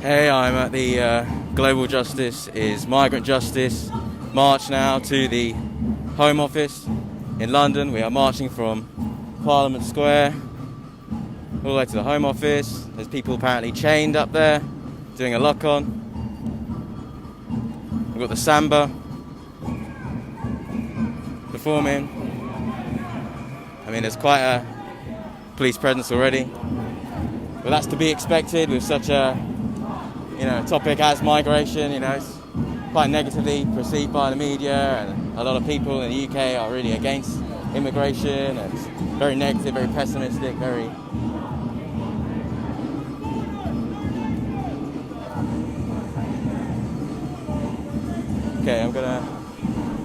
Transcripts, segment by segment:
Hey, I'm at the Global Justice is Migrant Justice march now to the Home Office in London. We are marching from Parliament Square all the way to the Home Office. There's people apparently chained up there doing a lock-on. We've got the Samba performing. I mean, there's quite a police presence already, but that's to be expected with such a topic as migration. It's quite negatively perceived by the media, and a lot of people in the UK are really against immigration, and it's very negative, very pessimistic, very... Okay, I'm gonna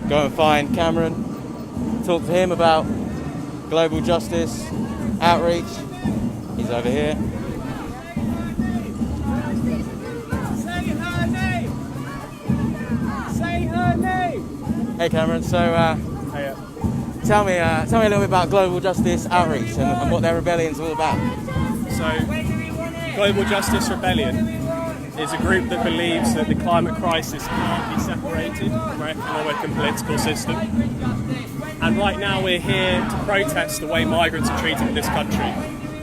go and find Cameron, talk to him about global justice outreach. He's over here. Hey Cameron, so tell me a little bit about Global Justice Outreach and what their rebellion's all about. So, Global Justice Rebellion is a group that believes that the climate crisis can't be separated from our economic and political system. And right now we're here to protest the way migrants are treated in this country.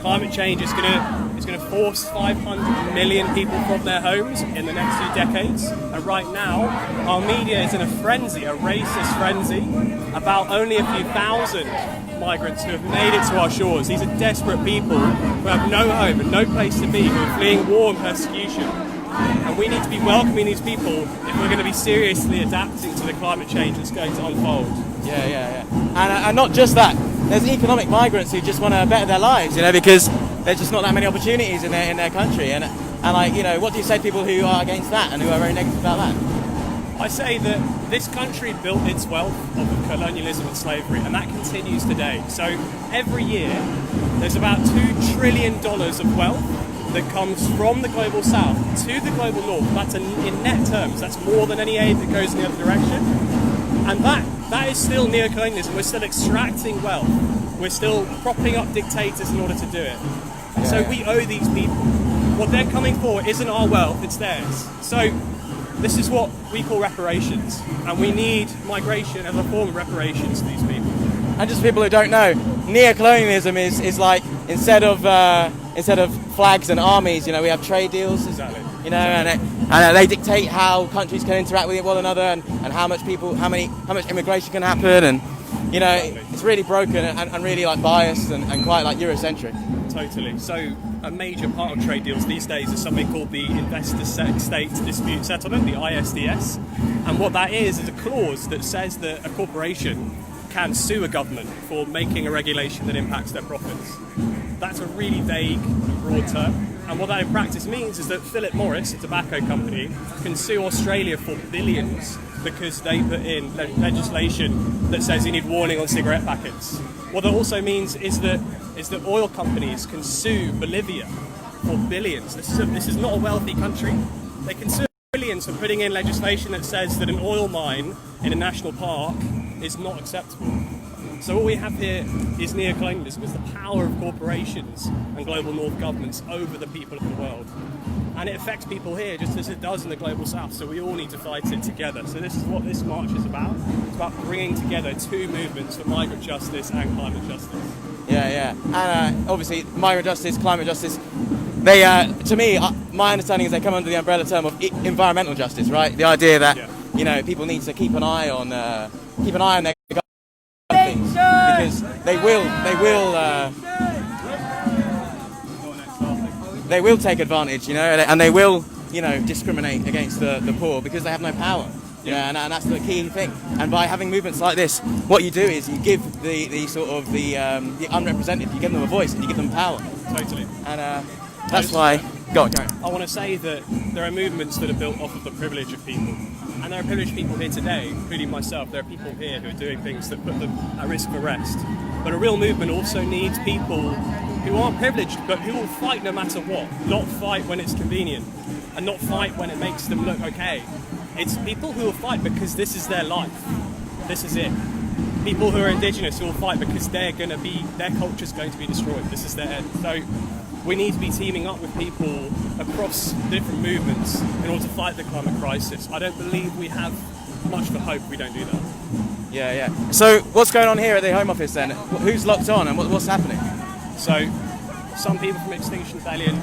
Climate change is going to force 500 million people from their homes in the next few decades. And right now, our media is in a frenzy, a racist frenzy, about only a few thousand migrants who have made it to our shores. These are desperate people who have no home and no place to be, who are fleeing war and persecution. And we need to be welcoming these people if we're going to be seriously adapting to the climate change that's going to unfold. Yeah. And not just that. There's economic migrants who just want to better their lives, because there's just not that many opportunities in their country. And what do you say to people who are against that and who are very negative about that? I say that this country built its wealth off of colonialism and slavery, and that continues today. So every year, there's about $2 trillion of wealth that comes from the global south to the global north. That's in net terms. That's more than any aid that goes in the other direction. And that is still neocolonialism. We're still extracting wealth. We're still propping up dictators in order to do it. So we owe these people. What they're coming for isn't our wealth, it's theirs. So this is what we call reparations. And we need migration as a form of reparations to these people. And just for people who don't know, neocolonialism is like instead of flags and armies, we have trade deals. Exactly. And they dictate how countries can interact with one another and how much immigration can happen, and it's really broken and really biased and quite Eurocentric. Totally. So a major part of trade deals these days is something called the Investor-State Dispute Settlement, the ISDS. And what that is a clause that says that a corporation can sue a government for making a regulation that impacts their profits. That's a really vague and broad term. And what that in practice means is that Philip Morris, a tobacco company, can sue Australia for billions because they put in legislation that says you need warning on cigarette packets. What that also means is that oil companies can sue Bolivia for billions. This is not a wealthy country. They can sue billions for putting in legislation that says that an oil mine in a national park is not acceptable. So what we have here is neocolonialism. It's the power of corporations and global north governments over the people of the world. And it affects people here just as it does in the global south, so we all need to fight it together. So this is what this march is about. It's about bringing together two movements for migrant justice and climate justice. Yeah. And obviously, migrant justice, climate justice, they, to me, my understanding is they come under the umbrella term of environmental justice, right? The idea that, people need to keep an eye on their things, because they will take advantage, and they will, discriminate against the poor because they have no power. And that's the key thing. And by having movements like this, what you do is you give the unrepresented, you give them a voice and you give them power. Totally. And that's why. Go on. I want to say that there are movements that are built off of the privilege of people. And there are privileged people here today, including myself. There are people here who are doing things that put them at risk of arrest. But a real movement also needs people who aren't privileged, but who will fight no matter what. Not fight when it's convenient, and not fight when it makes them look okay. It's people who will fight because this is their life. This is it. People who are indigenous who will fight because their culture's going to be destroyed. This is their end. So we need to be teaming up with people across different movements in order to fight the climate crisis. I don't believe we have much of a hope if we don't do that. Yeah. So what's going on here at the Home Office then? Who's locked on and what's happening? So some people from Extinction Rebellion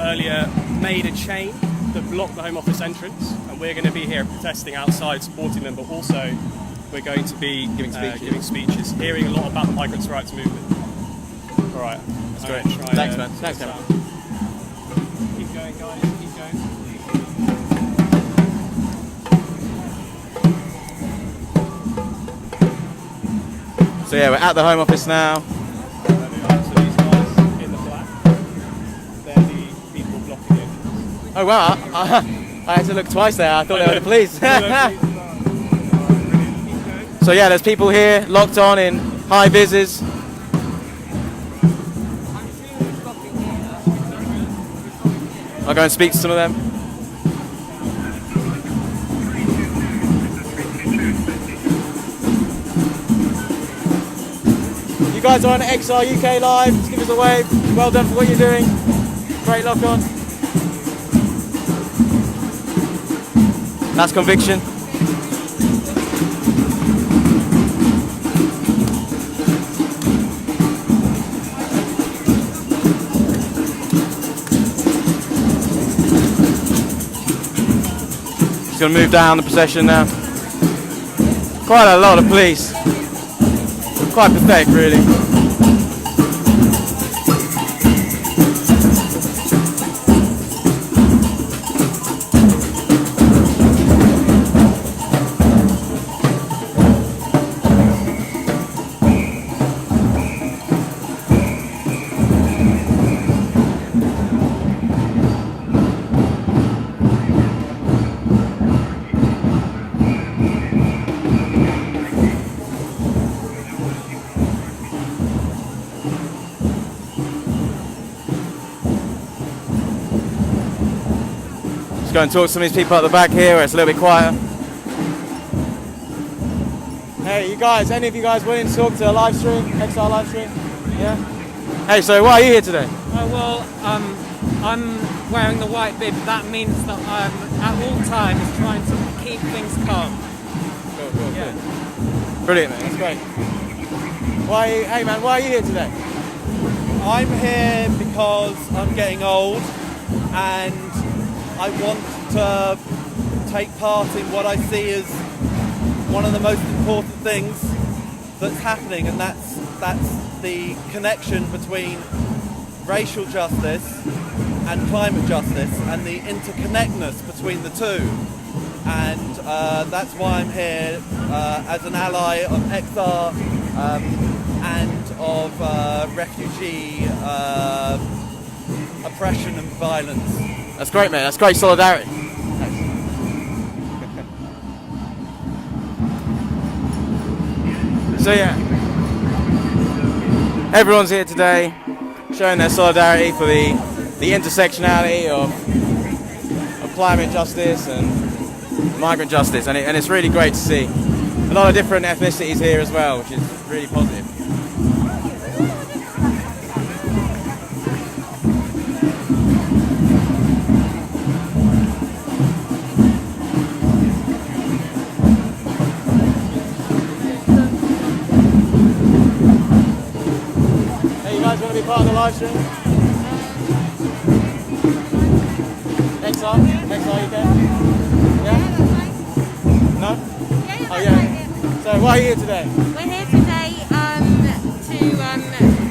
earlier made a chain that blocked the Home Office entrance, and we're going to be here protesting outside, supporting them, but also we're going to be giving speeches, hearing a lot about the migrants' rights movement. All right. That's great. Thanks, man. Thanks, Cameron. Keep going, guys. Keep going. So yeah, we're at the Home Office now. So these guys in the black, they're the people blocking it. Oh wow, I had to look twice there. I thought they were the police. So yeah, there's people here locked on in high vises. I'll go and speak to some of them. You guys are on XR UK Live. Just give us a wave. Well done for what you're doing. Great lock on. That's Conviction. Just going to move down the procession now. Quite a lot of police. Quite pathetic, really. Go and talk to some of these people at the back here where it's a little bit quieter. Hey, you guys, any of you guys willing to talk to a live stream, XR live stream? Yeah? Hey, so why are you here today? I'm wearing the white bib. That means that I'm at all times trying to keep things calm. Cool. Brilliant, man, that's great. Hey man, why are you here today? I'm here because I'm getting old and I want to take part in what I see as one of the most important things that's happening, and that's the connection between racial justice and climate justice and the interconnectedness between the two. And that's why I'm here as an ally of XR and of refugee oppression and violence. That's great, man. That's great solidarity. So yeah, everyone's here today showing their solidarity for the intersectionality of climate justice and migrant justice, and it's really great to see a lot of different ethnicities here as well, which is really positive. Part of the live stream? XR UK? Yeah? No? Oh yeah. So why are you here today? We're here today to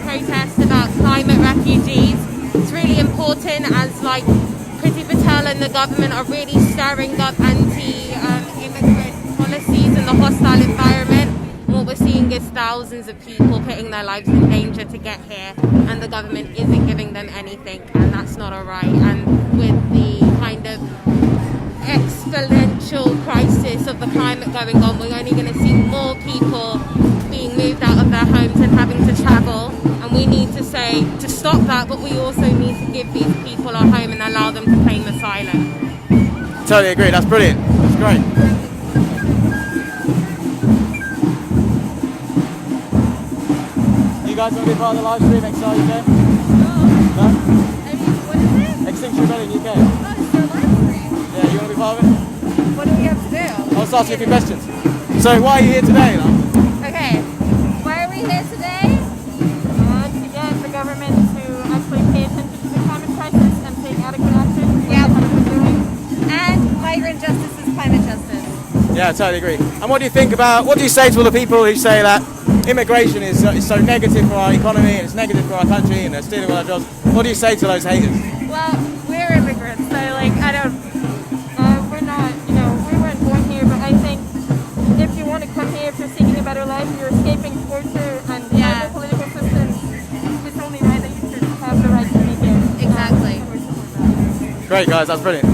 protest about climate refugees. It's really important as Priti Patel and the government are really stirring up anti-immigrant policies in the hostile environment. What we're seeing is thousands of people putting their lives in danger to get here, and the government isn't giving them anything, and that's not alright. And with the kind of exponential crisis of the climate going on, we're only going to see more people being moved out of their homes and having to travel, and we need to say to stop that, but we also need to give these people a home and allow them to claim asylum. Totally agree, that's brilliant, that's great. guys want to be part of the live stream, XR UK? No? What is it? Extinction Rebellion UK. Oh, it's a live stream. Yeah, you want to be part of it? What do we have to do? I was asking a few questions. So why are you here today? Okay. Why are we here today? To get the government to actually pay attention to the climate crisis and take adequate action. Yeah. And And migrant justice is climate justice. Yeah, I totally agree. And what do you think about, what do you say to all the people who say that immigration is so negative for our economy and it's negative for our country and they're stealing all our jobs? What do you say to those haters? well, we're immigrants, so like I don't. We're not. We weren't born here, but I think if you want to come here, if you're seeking a better life, you're escaping torture and horrible political systems. It's only right that you should have the right to be here. Exactly. And we're supporting that. Great guys, that's brilliant.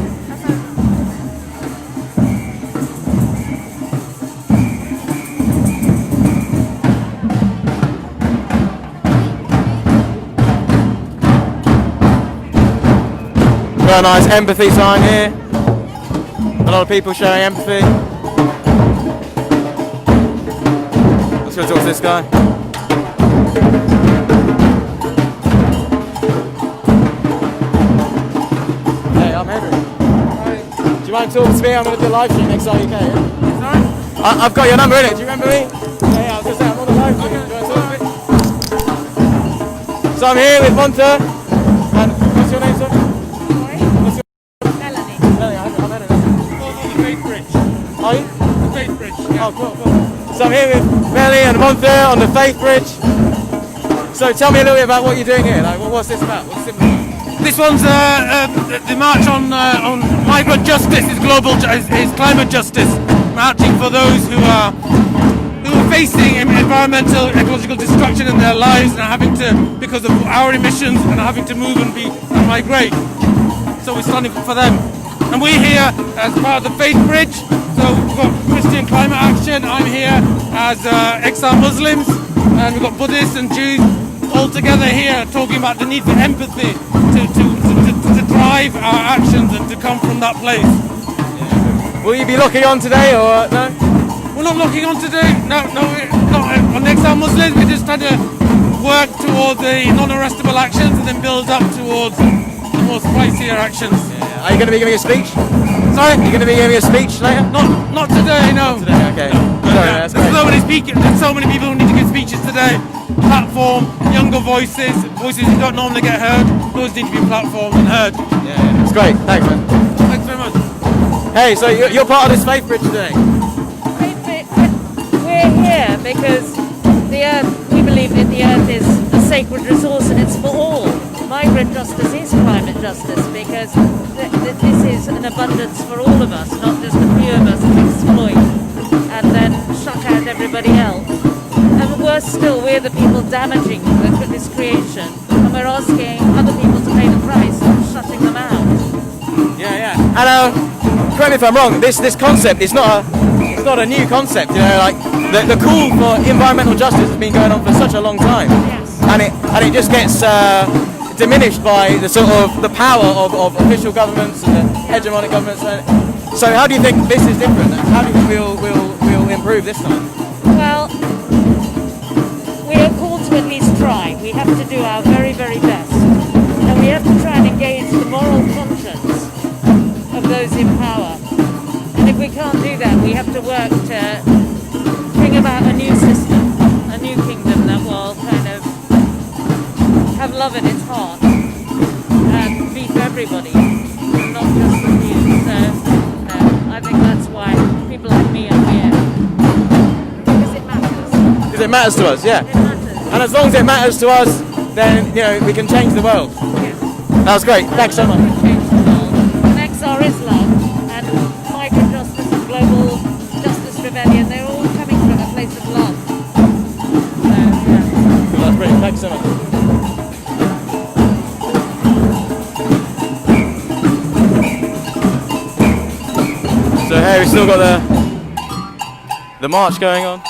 Got a nice empathy sign here. A lot of people showing empathy. Let's go talk to this guy. Hey, I'm Henry. Do you mind talking to me? I'm going to do a live stream XR UK. Yeah? Sorry? I've got your number in it. Do you remember me? Yeah, I was going to say I'm on the live stream. Do you want to talk to me? So I'm here with Monta. And what's your name, sir? Melanie. Melanie, I've heard of that. On the Faith Bridge. Are you? The Faith Bridge. Oh, cool. So I'm here with Melly and Monta on the Faith Bridge. So tell me a little bit about what you're doing here. Like, what's this about? What's it about? This one's the march on migrant justice, is climate justice, marching for those who are facing environmental, ecological destruction in their lives and are having to, because of our emissions, and are having to move and migrate. So we're standing for them. And we're here as part of the Faith Bridge. So we've got Christian Climate Action. I'm here as XR Muslims, and we've got Buddhists and Jews all together here talking about the need for empathy to drive our actions and to come from that place. Will you be locking on today or no? We're not locking on today. No, we're not. On XR Muslims, we're just trying to work towards the non-arrestable actions and then build up towards the more spicier actions. Yeah. Are you going to be giving a speech? Sorry? Are you going to be giving a speech later? Not today, no. Today, okay. Sorry, that's great. There's so many people who need to give speeches today. Platform, younger voices who don't normally get heard. Those need to be platformed and heard. Yeah, it's great. Thanks, man. Thanks very much. Hey, so you're part of this Faith Bridge today? We're here because the earth, we believe that the earth is a sacred resource and it's for all. Migrant justice is climate justice because this is an abundance for all of us, not just a few of us who exploit and then shut out everybody else. And worse still, we're the people damaging this creation, and we're asking other people to pay the price of shutting them out. Yeah. And correct me if I'm wrong. This concept is not a new concept. You know, like the call for environmental justice has been going on for such a long time. Yes. And it just gets diminished by the sort of the power of official governments and the hegemonic governments. So how do you think this is different? How do you think we'll improve this time? Well, we are called to at least try. We have to do our very, very best. And we have to try and engage the moral conscience of those in power. And if we can't do that, we have to work to bring about a new system, a new kingdom that will kind of have love in its heart and be for everybody, not just for you. So I think that's why people like me are here. Because it matters. Because it matters to us, yeah. It matters. And as long as it matters to us, then we can change the world. Yes. That was great. Thanks so much. Change the world. And XR Islam and migrant justice and global justice rebellion, they're all coming from a place of love. So, yeah. That's brilliant. Thanks so much. So here we've still got the march going on.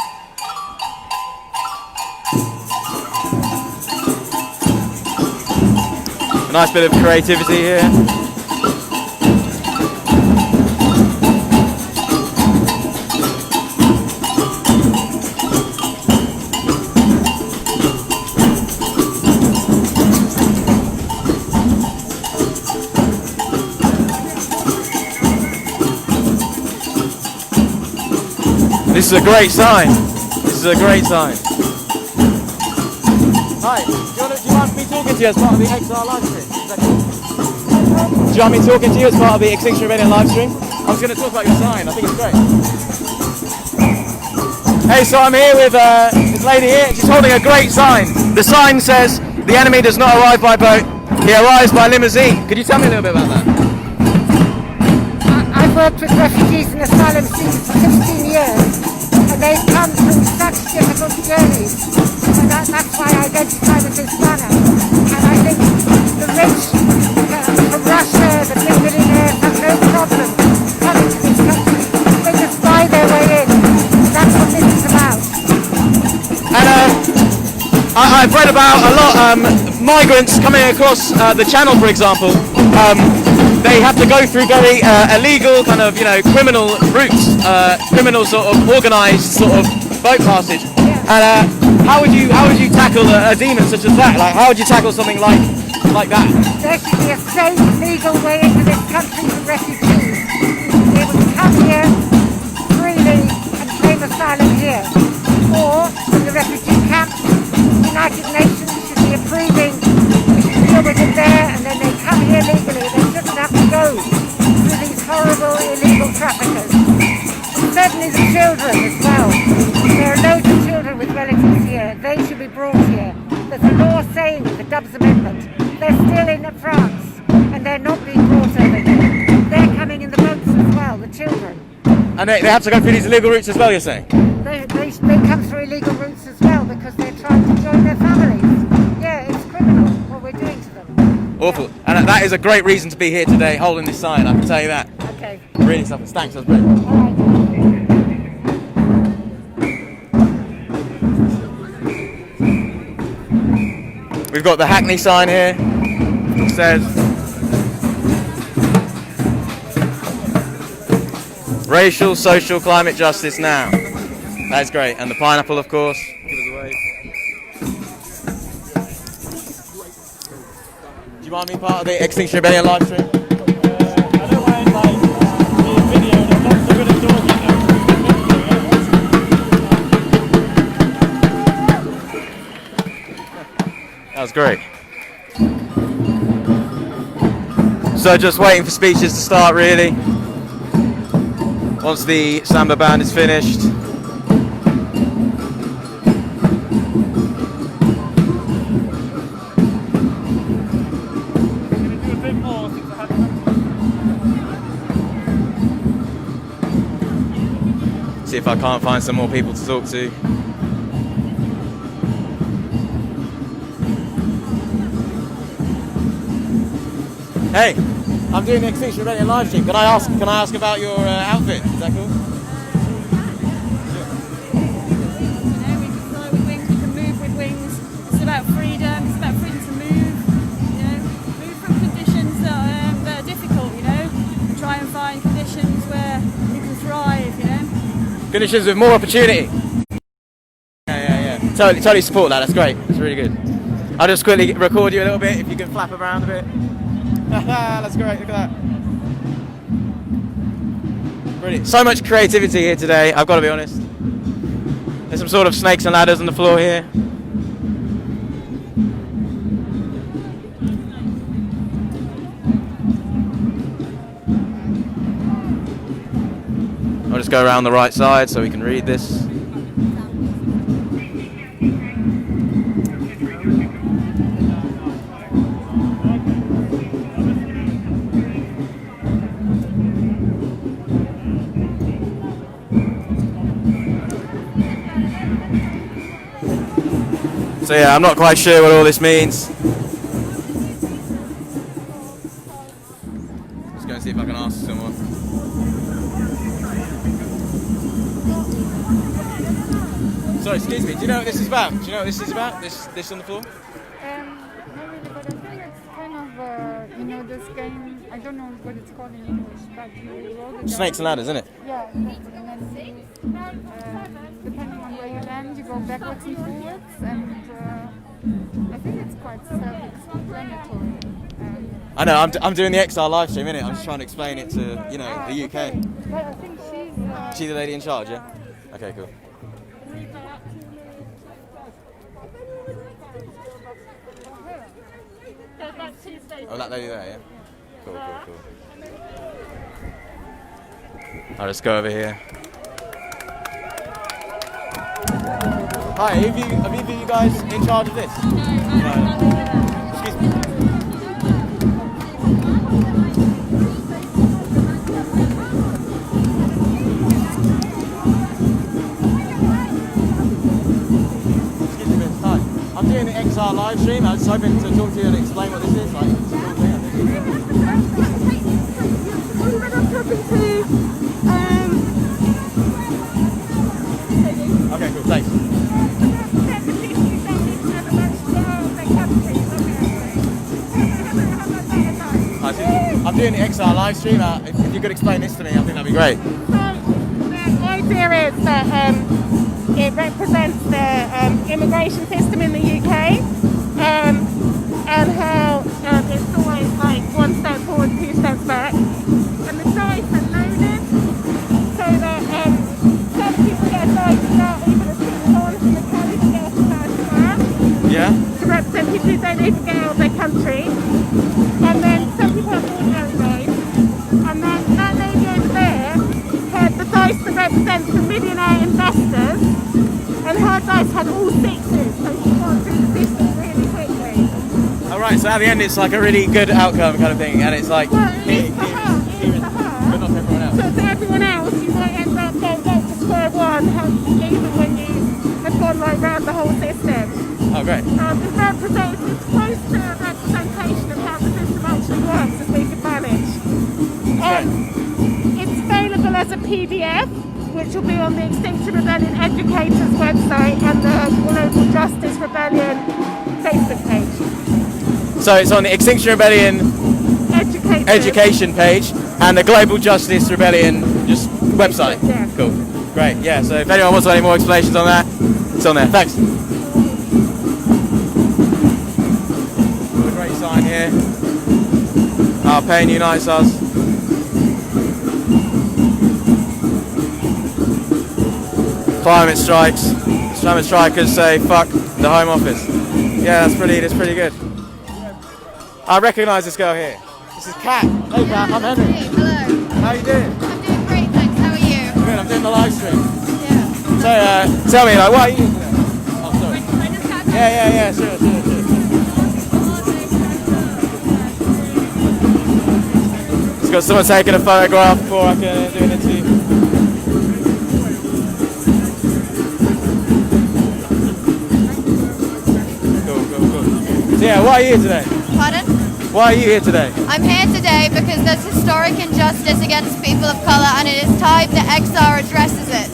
A nice bit of creativity here. This is a great sign. This is a great sign. Hi, do you want me talking to you as part of the XR live stream? Is that cool? Do you want me talking to you as part of the Extinction Rebellion live stream? I was going to talk about your sign. I think it's great. Hey, so I'm here with this lady here. She's holding a great sign. The sign says, "The enemy does not arrive by boat. He arrives by limousine." Could you tell me a little bit about that? I've worked with refugees and asylum seekers for 16 years, and they've come through such difficult journeys, and that's why I identify with this banner. And I think the rich from Russia, the big millionaires, have no problem coming to this country. They just buy their way in. That's what this is about. And I've read about a lot migrants coming across the channel, for example. They have to go through very illegal kind of, criminal routes, criminal sort of organised sort of boat passage. And how would you tackle a demon such as that? Like, how would you tackle something like that? There should be a safe, legal way into this country for refugees. They would come here freely and claim asylum here. Or, in the refugee camps, the United Nations should be approving deal with them there, and then they come here legally. They shouldn't have to go through these horrible illegal traffickers. And certainly the children as well. There are loads of children with relatives here. They should be brought here. There's a law saying, the Dubs Amendment, they're still in France, and they're not being brought over here. They're coming in the boats as well, the children. And they have to go through these illegal routes as well, you're saying? They come through illegal routes as well because they're trying to join their families. Yeah, it's criminal what we're doing to them. Awful. And that is a great reason to be here today, holding this sign, I can tell you that. Okay. Really something. Thanks, that's brilliant. All right. We've got the Hackney sign here. It says, "Racial, social, climate justice now." That's great. And the pineapple, of course. Give us a wave. Do you mind being part of the Extinction Rebellion live stream? I don't mind being videoed. I'm not so good at talking though. That was great. So just waiting for speeches to start, really. Once the samba band is finished. See if I can't find some more people to talk to. Hey, I'm doing the Extinction Rebellion live stream. Can I ask about your outfit? Is that cool? We can move with wings. It's about freedom. It's about freedom to move. Move from conditions that are difficult. Try and find conditions where you can thrive. Conditions with more opportunity. Yeah. Totally support that. That's great. That's really good. I'll just quickly record you a little bit if you can flap around a bit. That's great. Look at that. Brilliant. So much creativity here today. I've got to be honest. There's some sort of snakes and ladders on the floor here. I'll just go around the right side so we can read this. So yeah, I'm not quite sure what all this means. Let's go and see if I can ask someone. Sorry, excuse me. Do you know what this is about? This on the floor? Not really, but I think it's kind of, this game, I don't know what it's called in English, but you roll the dice. Snakes and ladders, isn't it? Yeah, and then depending on where you land, you go backwards and forwards, and I think it's quite self-explanatory. I know, I'm doing the XR live stream, innit? I'm just trying to explain it to, the UK. But I think she's She's the lady in charge, yeah? Okay, cool. Oh, that lady there, yeah? Cool, cool, cool. I'll just go over here. Hi, are either of you guys in charge of this? No. Excuse me. Excuse me, miss. Hi. I'm doing the XR live stream. I was just hoping to talk to you and explain what this is. Like, it's a cool thing, I think. Okay, cool, thanks. I'm doing the XR live stream. If you could explain this to me, I think that'd be great. The idea is that it represents the immigration system in the UK and how it's always like one step forward, two steps back. And the dice are loaded so that some people get dice without even a single one from the county to get off the first class. Yeah? To represent people who don't even get out of their country. And then some people have ordinary dice. And then that lady over there had the dice that represents the millionaire investors. And her dice had all sixes, so she got through the system really quickly. Alright, so at the end it's like a really good outcome kind of thing, and it's like... Well, it is for her, but not for everyone else. So for everyone else, you might end up going back to square one, even when you have gone like round the whole system. Oh, great. It's close to a representation of how the system actually works as we can manage. It's available as a PDF, which will be on the Extinction Rebellion Educators website and the Global Justice Rebellion Facebook page. So it's on the Extinction Rebellion Education page and the Global Justice Rebellion just website. Yeah. Cool. Great. Yeah. So if anyone wants any more explanations on that, it's on there. Thanks. Got a great sign here. Our pain unites us. Climate strikes. Climate strikers say fuck the Home Office. Yeah, that's pretty good. I recognise this girl here. This is Kat. Hey Kat, I'm Henry. Hey, hello. How you doing? I'm doing great, thanks. How are you? Good, I'm doing the live stream. Yeah. So, tell me, like, why are you here today? Oh, sorry. Yeah, sure. Just got someone taking a photograph before I can do an interview. Cool. So, yeah, why are you here today? Pardon? Why are you here today? I'm here today because there's historic injustice against people of colour and it is time that XR addresses it.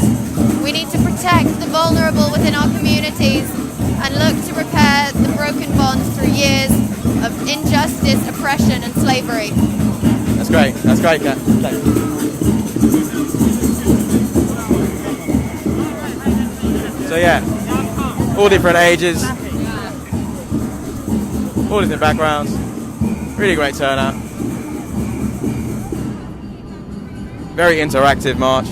We need to protect the vulnerable within our communities and look to repair the broken bonds through years of injustice, oppression and slavery. That's great, Kat. Thanks. So yeah, all different ages, all different backgrounds, really great turnout. Very interactive march.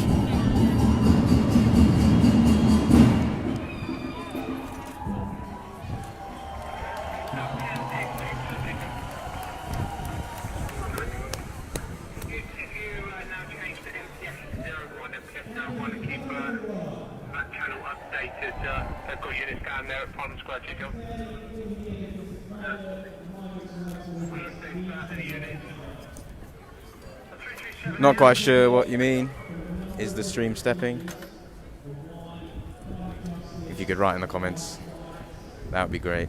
Not quite sure what you mean. Is the stream stepping? If you could write in the comments, that would be great.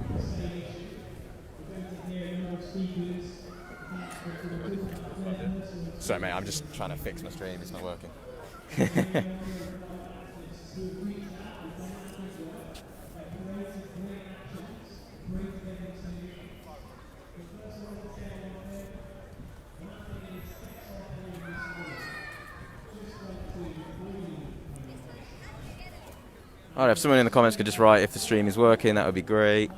Sorry mate, I'm just trying to fix my stream, it's not working. Alright, if someone in the comments could just write if the stream is working, that would be great.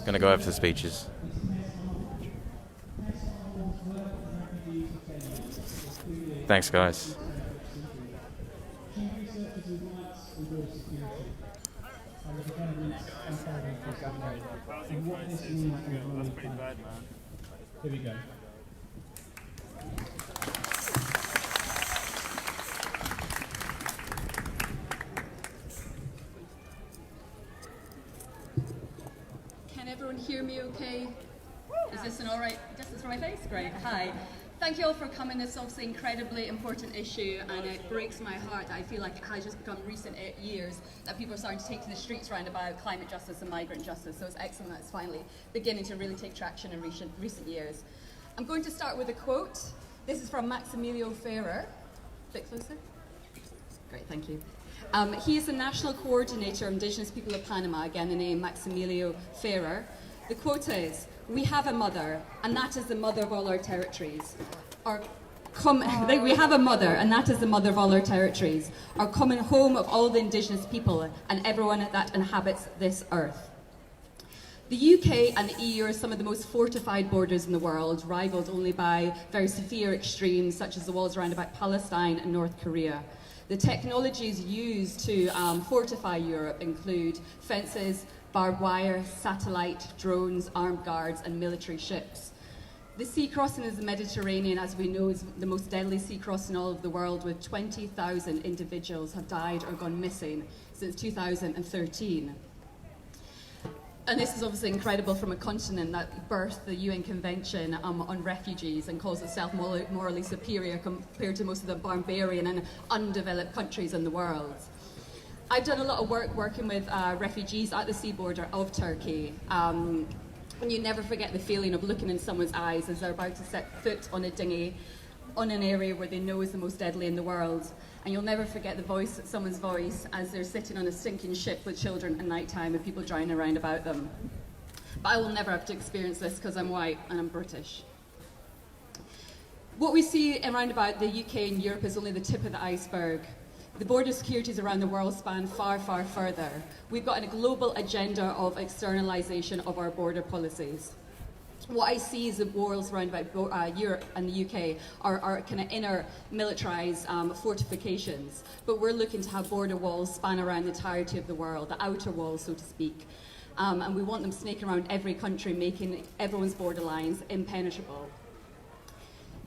going to go over to the speeches. Thanks, guys. Here we go. Can everyone hear me okay? Is this an alright distance from my face? Great, hi. Thank you all for coming. This is obviously an incredibly important issue, and it breaks my heart. I feel like it has just become recent years that people are starting to take to the streets round about climate justice and migrant justice, so it's excellent that it's finally beginning to really take traction in recent years. I'm going to start with a quote. This is from Maximilio Ferrer. A bit closer. Great, thank you. He is the National Coordinator of Indigenous People of Panama, again the name Maximilio Ferrer. The quote is, "We have a mother, and that is the mother of all our territories. We have a mother, and that is the mother of all our territories, our common home of all the indigenous people and everyone that inhabits this earth." The UK and the EU are some of the most fortified borders in the world, rivaled only by very severe extremes such as the walls around about Palestine and North Korea. The technologies used to fortify Europe include fences, barbed wire, satellite, drones, armed guards and military ships. The sea crossing of the Mediterranean, as we know, is the most deadly sea crossing in all of the world, with 20,000 individuals have died or gone missing since 2013. And this is obviously incredible from a continent that birthed the UN Convention on Refugees and calls itself morally superior compared to most of the barbarian and undeveloped countries in the world. I've done a lot of work working with refugees at the sea border of Turkey. And you never forget the feeling of looking in someone's eyes as they're about to set foot on a dinghy on an area where they know is the most deadly in the world. And you'll never forget someone's voice as they're sitting on a sinking ship with children at night time and people drowning around about them. But I will never have to experience this because I'm white and I'm British. What we see around about the UK and Europe is only the tip of the iceberg. The border securities around the world span far, far further. We've got a global agenda of externalisation of our border policies. What I see is the walls around about Europe and the UK are kind of inner militarised fortifications, but we're looking to have border walls span around the entirety of the world, the outer walls, so to speak. And we want them snaking around every country, making everyone's border lines impenetrable.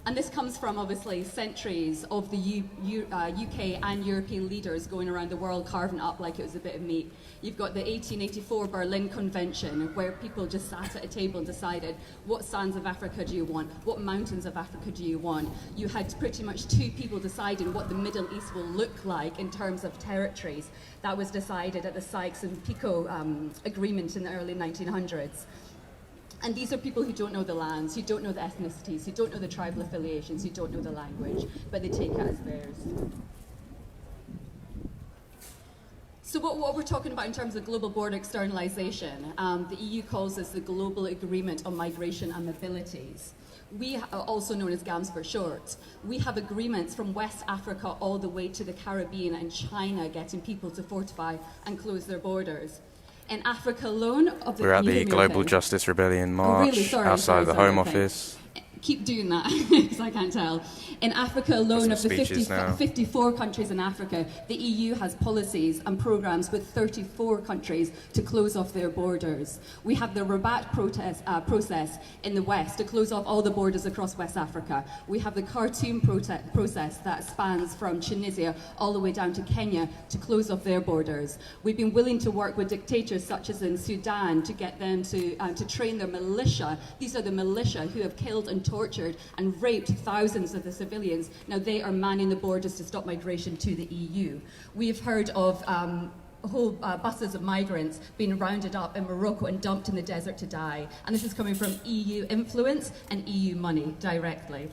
And this comes from, obviously, centuries of the UK and European leaders going around the world carving up like it was a bit of meat. You've got the 1884 Berlin Convention, where people just sat at a table and decided, what sands of Africa do you want? What mountains of Africa do you want? You had pretty much two people deciding what the Middle East will look like in terms of territories. That was decided at the Sykes and Picot Agreement in the early 1900s. And these are people who don't know the lands, who don't know the ethnicities, who don't know the tribal affiliations, who don't know the language, but they take it as theirs. So what we're talking about in terms of global border externalisation, the EU calls this the Global Agreement on Migration and Mobilities. We are also known as GAMS for short. We have agreements from West Africa all the way to the Caribbean and China getting people to fortify and close their borders. In Africa alone, we're at the Global Justice Rebellion March outside the Home Office. Keep doing that, because I can't tell. In Africa alone, of the 54 countries in Africa, the EU has policies and programs with 34 countries to close off their borders. We have the Rabat process in the West to close off all the borders across West Africa. We have the Khartoum process that spans from Tunisia all the way down to Kenya to close off their borders. We've been willing to work with dictators such as in Sudan to get them to train their militia. These are the militia who have killed and tortured and raped thousands of the civilians. Now they are manning the borders to stop migration to the EU. We've heard of whole buses of migrants being rounded up in Morocco and dumped in the desert to die. And this is coming from EU influence and EU money directly.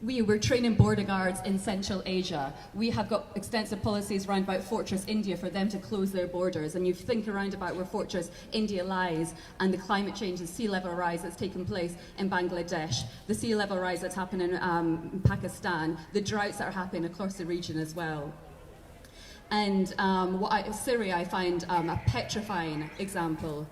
We're training border guards in Central Asia. We have got extensive policies around about Fortress India for them to close their borders. And you think around about where Fortress India lies and the climate change and sea level rise that's taken place in Bangladesh, the sea level rise that's happening in Pakistan, the droughts that are happening across the region as well. And Syria I find a petrifying example.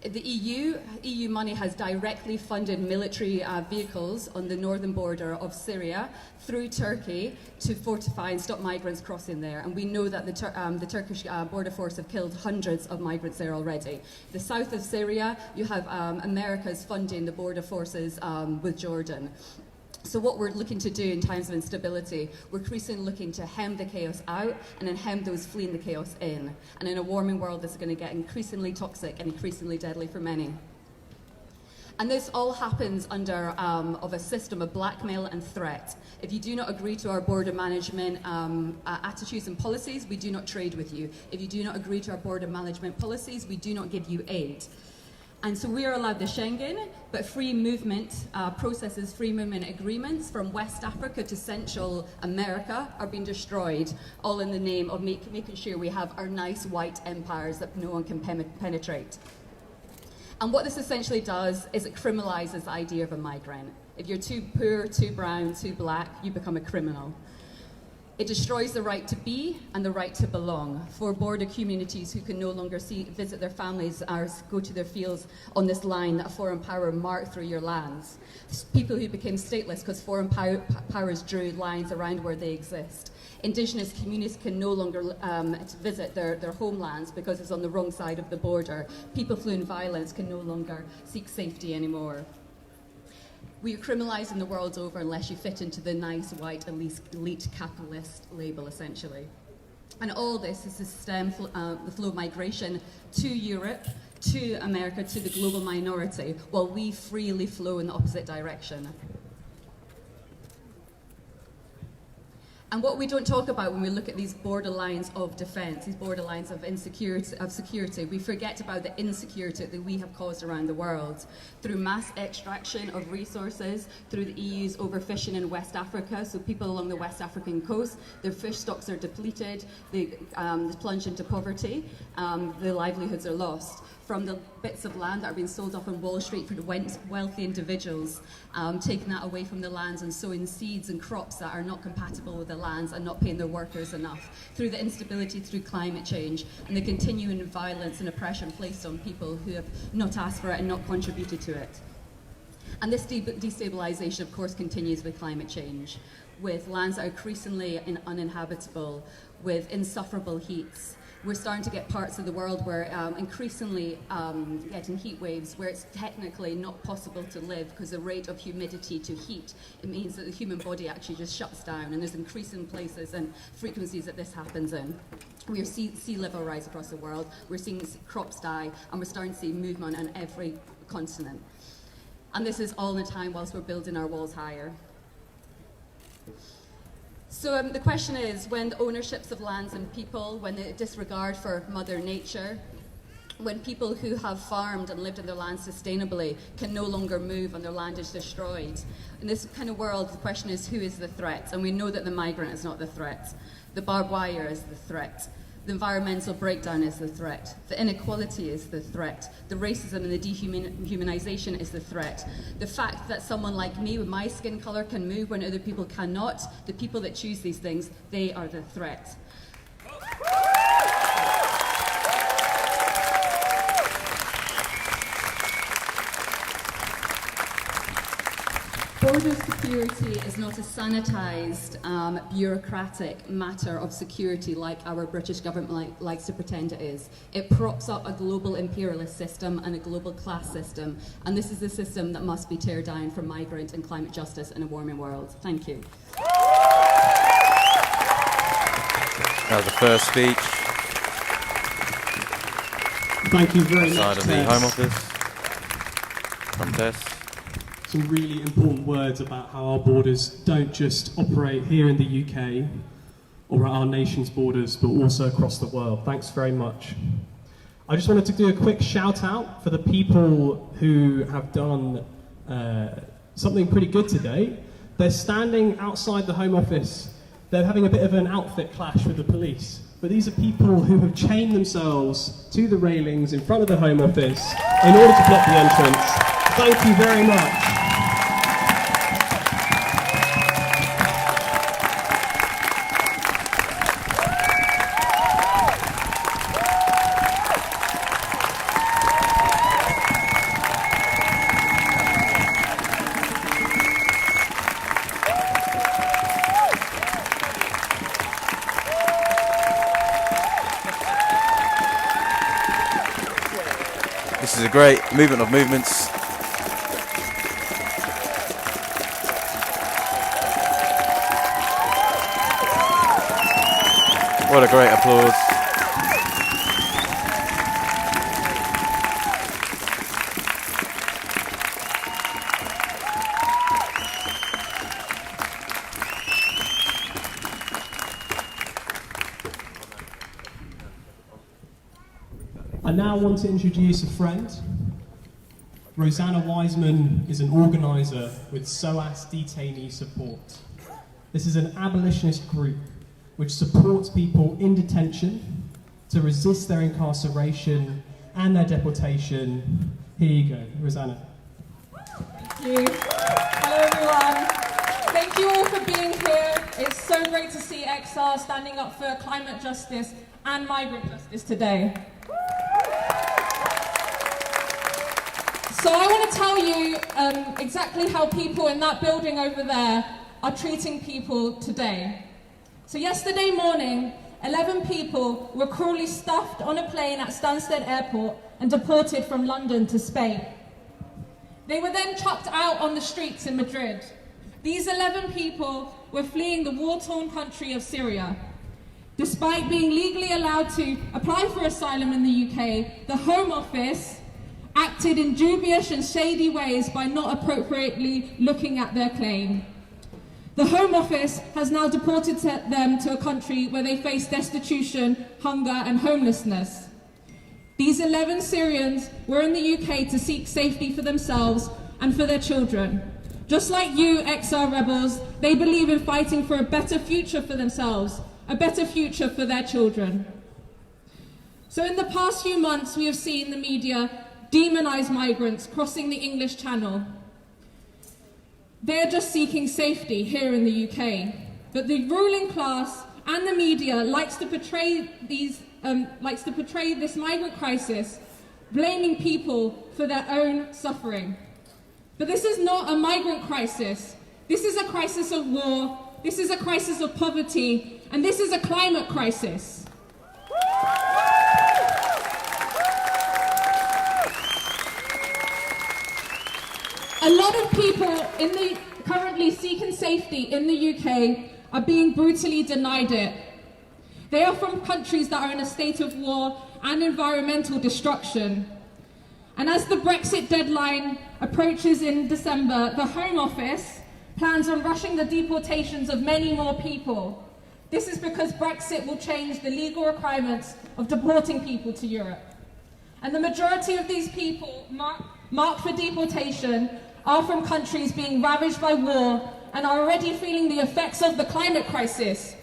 The EU money has directly funded military vehicles on the northern border of Syria through Turkey to fortify and stop migrants crossing there. And we know that the Turkish border force have killed hundreds of migrants there already. The south of Syria, you have America's funding the border forces with Jordan. So what we're looking to do in times of instability, we're increasingly looking to hem the chaos out and then hem those fleeing the chaos in. And in a warming world, this is going to get increasingly toxic and increasingly deadly for many. And this all happens under of a system of blackmail and threat. If you do not agree to our border management attitudes and policies, we do not trade with you. If you do not agree to our border management policies, we do not give you aid. And so we are allowed the Schengen, but free movement processes, free movement agreements from West Africa to Central America are being destroyed, all in the name of making sure we have our nice white empires that no one can penetrate. And what this essentially does is it criminalizes the idea of a migrant. If you're too poor, too brown, too black, you become a criminal. It destroys the right to be and the right to belong for border communities who can no longer visit their families or go to their fields on this line that a foreign power marked through your lands. People who became stateless because foreign powers drew lines around where they exist. Indigenous communities can no longer visit their homelands because it's on the wrong side of the border. People fleeing violence can no longer seek safety anymore. We are criminalising the world over unless you fit into the nice white elite capitalist label, essentially. And all this is to stem the flow of migration to Europe, to America, to the global minority, while we freely flow in the opposite direction. And what we don't talk about when we look at these borderlines of defence, these borderlines of security, we forget about the insecurity that we have caused around the world through mass extraction of resources, through the EU's overfishing in West Africa. So people along the West African coast, their fish stocks are depleted, they plunge into poverty, their livelihoods are lost. From the bits of land that are being sold off on Wall Street for wealthy individuals, taking that away from the lands and sowing seeds and crops that are not compatible with the lands and not paying their workers enough, through the instability, through climate change, and the continuing violence and oppression placed on people who have not asked for it and not contributed to it. And this destabilisation, of course, continues with climate change, with lands that are increasingly uninhabitable, with insufferable heats. We're starting to get parts of the world where increasingly getting heat waves where it's technically not possible to live because the rate of humidity to heat, it means that the human body actually just shuts down, and there's increasing places and frequencies that this happens in. We're seeing sea level rise across the world, we're seeing crops die, and we're starting to see movement on every continent. And this is all in a time whilst we're building our walls higher. So the question is, when the ownerships of lands and people, when the disregard for Mother Nature, when people who have farmed and lived in their land sustainably can no longer move and their land is destroyed. In this kind of world, the question is, who is the threat? And we know that the migrant is not the threat. The barbed wire is the threat. The environmental breakdown is the threat. The inequality is the threat. The racism and the dehumanization is the threat. The fact that someone like me with my skin color can move when other people cannot, the people that choose these things, they are the threat. Border security is not a sanitised, bureaucratic matter of security like our British government likes to pretend it is. It props up a global imperialist system and a global class system, and this is the system that must be teared down for migrant and climate justice in a warming world. Thank you. That was the first speech. Thank you very outside much, of the Home Office. From Tess. Some really important words about how our borders don't just operate here in the UK or at our nation's borders, but also across the world. Thanks very much. I just wanted to do a quick shout out for the people who have done something pretty good today. They're standing outside the Home Office. They're having a bit of an outfit clash with the police. But these are people who have chained themselves to the railings in front of the Home Office in order to block the entrance. Thank you very much. a great movement of movements. What a great applause. I now want to introduce a friend. Rosanna Wiseman is an organiser with SOAS Detainee Support. This is an abolitionist group which supports people in detention to resist their incarceration and their deportation. Here you go, Rosanna. Thank you. Hello everyone. Thank you all for being here. It's so great to see XR standing up for climate justice and migrant justice today. So I want to tell you exactly how people in that building over there are treating people today. So yesterday morning, 11 people were cruelly stuffed on a plane at Stansted Airport and deported from London to Spain. They were then chucked out on the streets in Madrid. These 11 people were fleeing the war-torn country of Syria. Despite being legally allowed to apply for asylum in the UK, the Home Office acted in dubious and shady ways by not appropriately looking at their claim. The Home Office has now deported them to a country where they face destitution, hunger and homelessness. These 11 Syrians were in the UK to seek safety for themselves and for their children. Just like you, XR rebels, they believe in fighting for a better future for themselves, a better future for their children. So in the past few months, we have seen the media demonize migrants crossing the English Channel. They're just seeking safety here in the UK. But the ruling class and the media likes to portray this migrant crisis, blaming people for their own suffering. But this is not a migrant crisis. This is a crisis of war, this is a crisis of poverty, and this is a climate crisis. A lot of people currently seeking safety in the UK are being brutally denied it. They are from countries that are in a state of war and environmental destruction. And as the Brexit deadline approaches in December, the Home Office plans on rushing the deportations of many more people. This is because Brexit will change the legal requirements of deporting people to Europe. And the majority of these people marked for deportation are from countries being ravaged by war and are already feeling the effects of the climate crisis.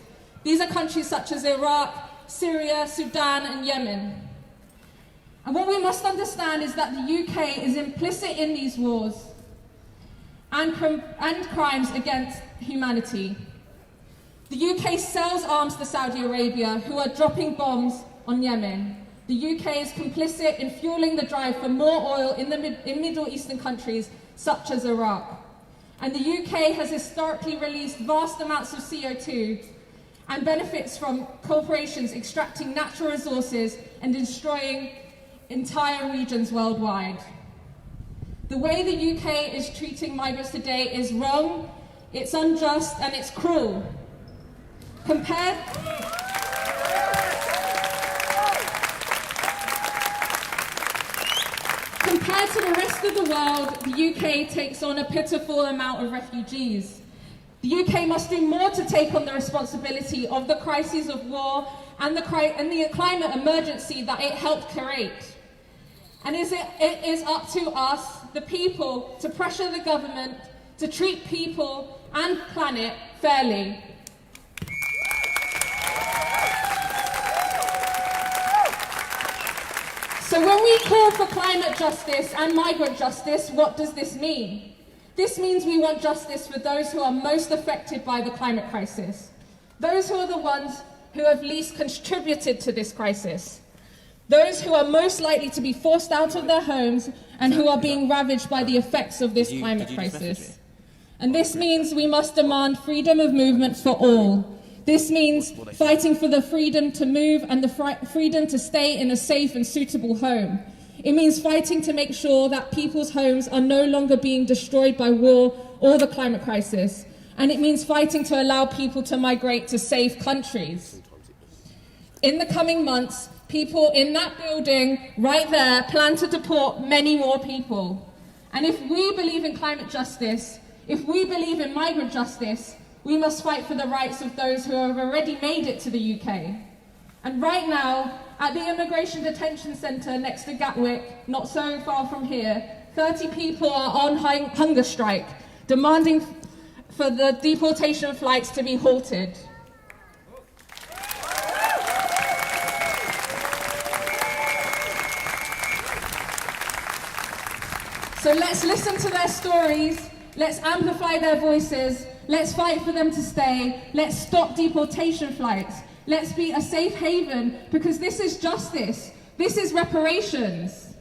These are countries such as Iraq, Syria, Sudan and Yemen. And what we must understand is that the UK is implicit in these wars and crimes against humanity. The UK sells arms to Saudi Arabia, who are dropping bombs on Yemen. The UK is complicit in fueling the drive for more oil in Middle Eastern countries such as Iraq. And the UK has historically released vast amounts of CO2 and benefits from corporations extracting natural resources and destroying entire regions worldwide. The way the UK is treating migrants today is wrong, it's unjust, and it's cruel. Compared to the rest of the world, the UK takes on a pitiful amount of refugees. The UK must do more to take on the responsibility of the crises of war and the climate emergency that it helped create. And it is up to us, the people, to pressure the government to treat people and planet fairly. So when we call for climate justice and migrant justice, what does this mean? This means we want justice for those who are most affected by the climate crisis. Those who are the ones who have least contributed to this crisis. Those who are most likely to be forced out of their homes and who are being ravaged by the effects of this climate crisis. And this means we must demand freedom of movement for all. This means fighting for the freedom to move and the freedom to stay in a safe and suitable home. It means fighting to make sure that people's homes are no longer being destroyed by war or the climate crisis. And it means fighting to allow people to migrate to safe countries. In the coming months, people in that building right there plan to deport many more people. And if we believe in climate justice, if we believe in migrant justice, we must fight for the rights of those who have already made it to the UK. And right now, at the Immigration Detention Centre next to Gatwick, not so far from here, 30 people are on hunger strike, demanding for the deportation flights to be halted. So let's listen to their stories, let's amplify their voices, let's fight for them to stay, let's stop deportation flights, let's be a safe haven, because this is justice, this is reparations.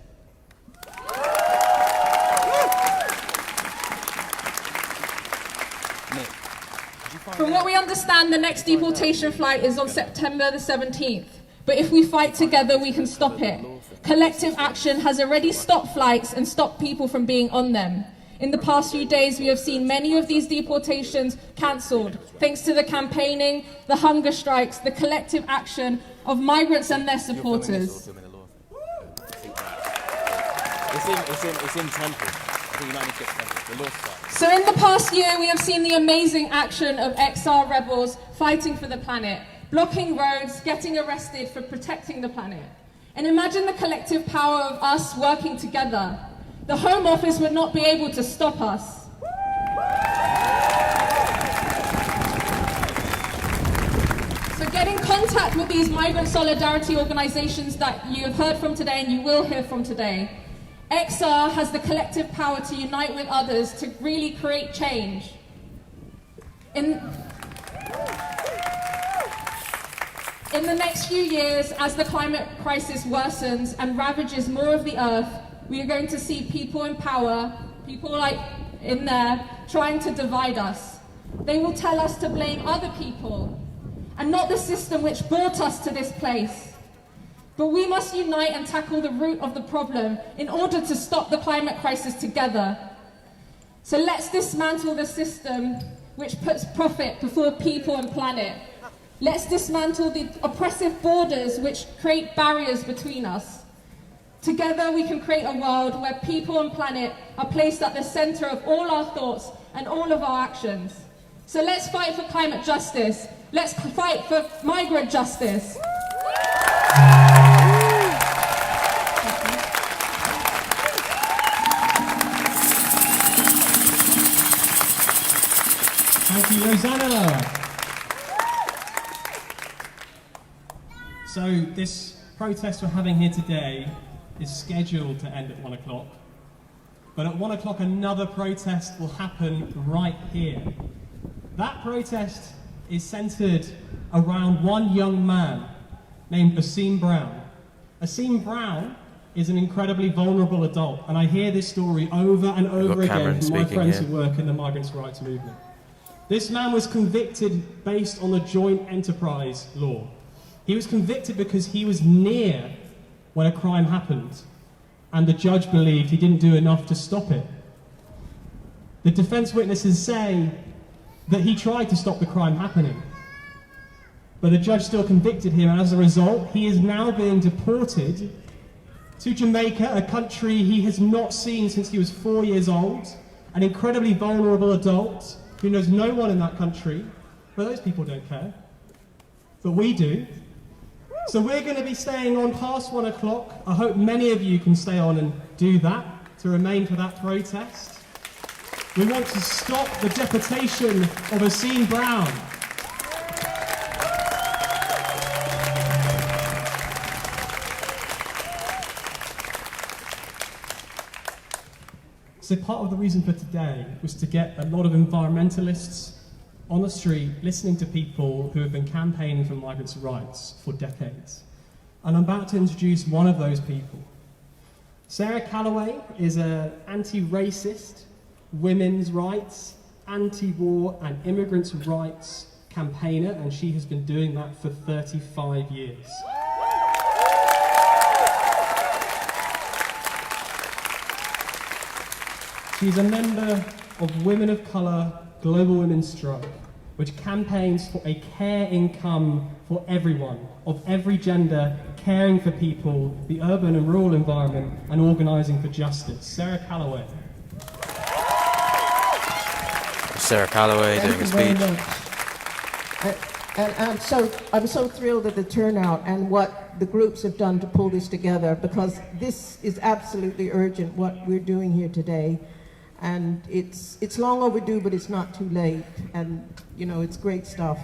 From what we understand, the next deportation flight is on September the 17th. But if we fight together, we can stop it. Collective action has already stopped flights and stopped people from being on them. In the past few days, we have seen many of these deportations cancelled, thanks to the campaigning, the hunger strikes, the collective action of migrants and their supporters. It's in Temple. I think you might need to get Temple. The law site. So in the past year, we have seen the amazing action of XR rebels fighting for the planet, blocking roads, getting arrested for protecting the planet. And imagine the collective power of us working together. The Home Office would not be able to stop us. So get in contact with these migrant solidarity organisations that you have heard from today and you will hear from today. XR has the collective power to unite with others to really create change. In the next few years, as the climate crisis worsens and ravages more of the earth, we are going to see people in power, people like in there, trying to divide us. They will tell us to blame other people and not the system which brought us to this place. But we must unite and tackle the root of the problem in order to stop the climate crisis together. So let's dismantle the system which puts profit before people and planet. Let's dismantle the oppressive borders which create barriers between us. Together we can create a world where people and planet are placed at the centre of all our thoughts and all of our actions. So let's fight for climate justice. Let's fight for migrant justice. Thank you, Rosanna. So this protest we're having here today is scheduled to end at 1 o'clock. But at 1 o'clock another protest will happen right here. That protest is centred around one young man named Asim Brown. Asim Brown is an incredibly vulnerable adult, and I hear this story over and over again from my friends who work in the migrants' rights movement. This man was convicted based on the joint enterprise law. He was convicted because he was near when a crime happened, and the judge believed he didn't do enough to stop it. The defense witnesses say that he tried to stop the crime happening, but the judge still convicted him, and as a result, he is now being deported to Jamaica, a country he has not seen since he was 4 years old, an incredibly vulnerable adult who knows no one in that country, but those people don't care. But we do. So we're going to be staying on past 1 o'clock. I hope many of you can stay on and do that, to remain for that protest. We want to stop the deportation of Asim Brown. So part of the reason for today was to get a lot of environmentalists on the street listening to people who have been campaigning for migrants' rights for decades. And I'm about to introduce one of those people. Sarah Calloway is an anti-racist, women's rights, anti-war and immigrants' rights campaigner, and she has been doing that for 35 years. She's a member of Women of Colour Global Women's Strike, which campaigns for a care income for everyone, of every gender, caring for people, the urban and rural environment, and organising for justice. Sarah Calloway. Sarah Calloway doing a speech. And I'm so thrilled at the turnout and what the groups have done to pull this together, because this is absolutely urgent, what we're doing here today. And it's long overdue, but it's not too late. And, you know, it's great stuff.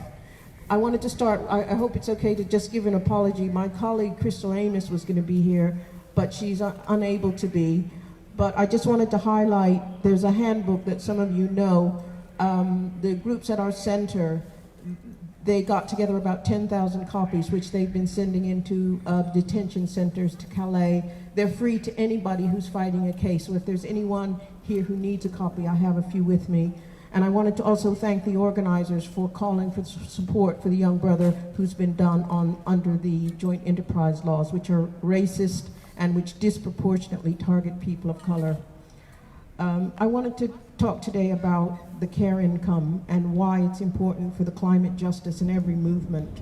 I wanted to start, I hope it's okay to just give an apology. My colleague Crystal Amos was going to be here, but she's unable to be. But I just wanted to highlight, there's a handbook that some of you know. The groups at our center, they got together about 10,000 copies, which they've been sending into detention centers to Calais. They're free to anybody who's fighting a case. So if there's anyone here who needs a copy, I have a few with me. And I wanted to also thank the organizers for calling for support for the young brother who's been done under the joint enterprise laws, which are racist and which disproportionately target people of color. I wanted to talk today about the care income and why it's important for the climate justice in every movement.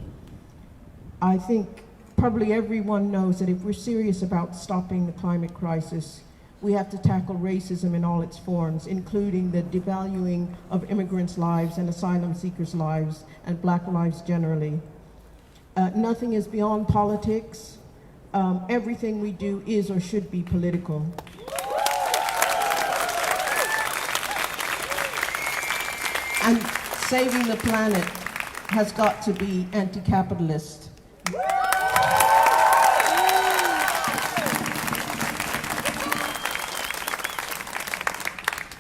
I think probably everyone knows that if we're serious about stopping the climate crisis, we have to tackle racism in all its forms, including the devaluing of immigrants' lives and asylum seekers' lives and Black lives generally. Nothing is beyond politics. Everything we do is or should be political. And saving the planet has got to be anti-capitalist.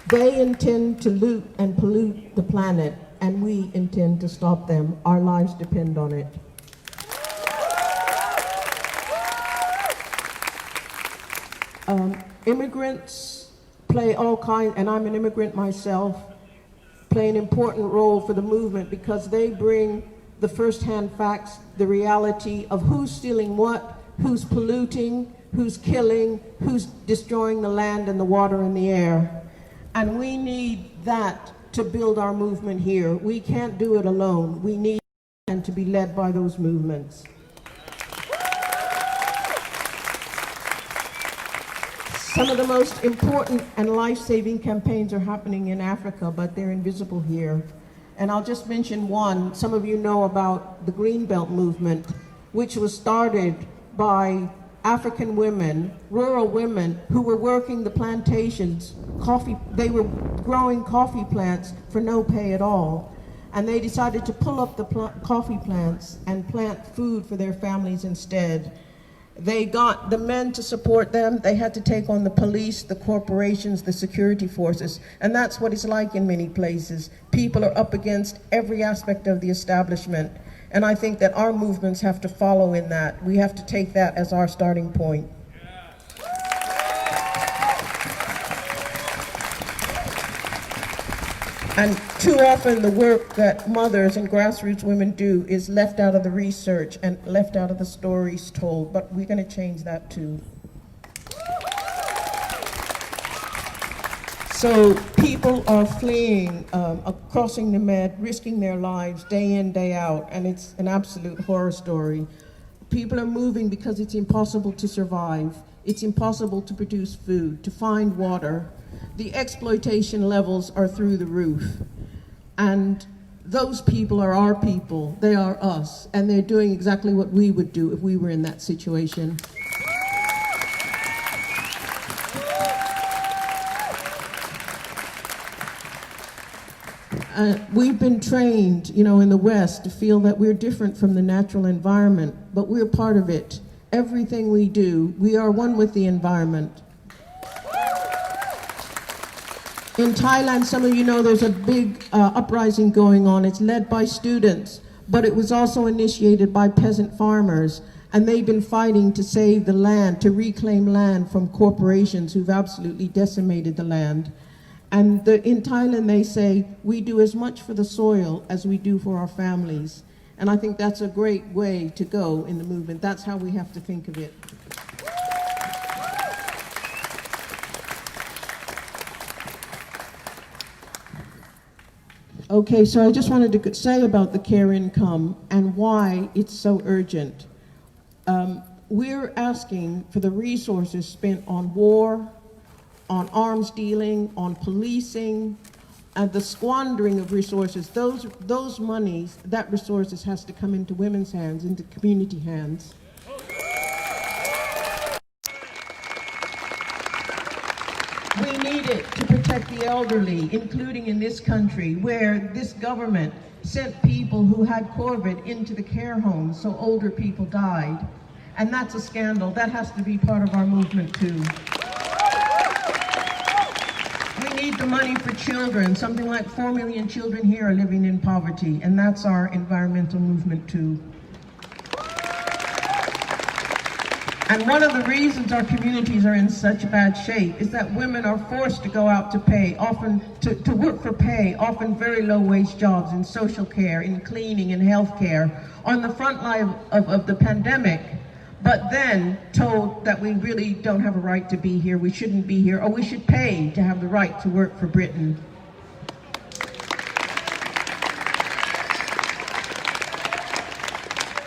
They intend to loot and pollute the planet, and we intend to stop them. Our lives depend on it. Immigrants play all kinds, and I'm an immigrant myself, play an important role for the movement because they bring the first-hand facts, the reality of who's stealing what, who's polluting, who's killing, who's destroying the land and the water and the air. And we need that to build our movement here. We can't do it alone. We need to be led by those movements. Some of the most important and life-saving campaigns are happening in Africa, but they're invisible here. And I'll just mention one. Some of you know about the Greenbelt movement, which was started by African women, rural women, who were working the plantations. They were growing coffee plants for no pay at all. And they decided to pull up the coffee plants and plant food for their families instead. They got the men to support them. They had to take on the police, the corporations, the security forces. And that's what it's like in many places. People are up against every aspect of the establishment. And I think that our movements have to follow in that. We have to take that as our starting point. And too often the work that mothers and grassroots women do is left out of the research and left out of the stories told, but we're going to change that too. So people are fleeing, crossing the Med, risking their lives day in, day out, and it's an absolute horror story. People are moving because it's impossible to survive. It's impossible to produce food, to find water. The exploitation levels are through the roof. And those people are our people. They are us. And they're doing exactly what we would do if we were in that situation. We've been trained, in the West to feel that we're different from the natural environment, but we're part of it. Everything we do, we are one with the environment. In Thailand, some of you know there's a big uprising going on. It's led by students, but it was also initiated by peasant farmers. And they've been fighting to save the land, to reclaim land from corporations who've absolutely decimated the land. And in Thailand, they say, we do as much for the soil as we do for our families. And I think that's a great way to go in the movement. That's how we have to think of it. Okay, so I just wanted to say about the care income and why it's so urgent. We're asking for the resources spent on war, on arms dealing, on policing, and the squandering of resources. Those monies, that resources has to come into women's hands, into community hands. We need it to protect the elderly, including in this country, where this government sent people who had COVID into the care homes so older people died. And that's a scandal. That has to be part of our movement too. We need the money for children. Something like 4 million children here are living in poverty, and that's our environmental movement too. And one of the reasons our communities are in such bad shape is that women are forced to go out to pay, often to work for pay, often very low wage jobs in social care, in cleaning, in healthcare, on the front line of the pandemic, but then told that we really don't have a right to be here, we shouldn't be here, or we should pay to have the right to work for Britain.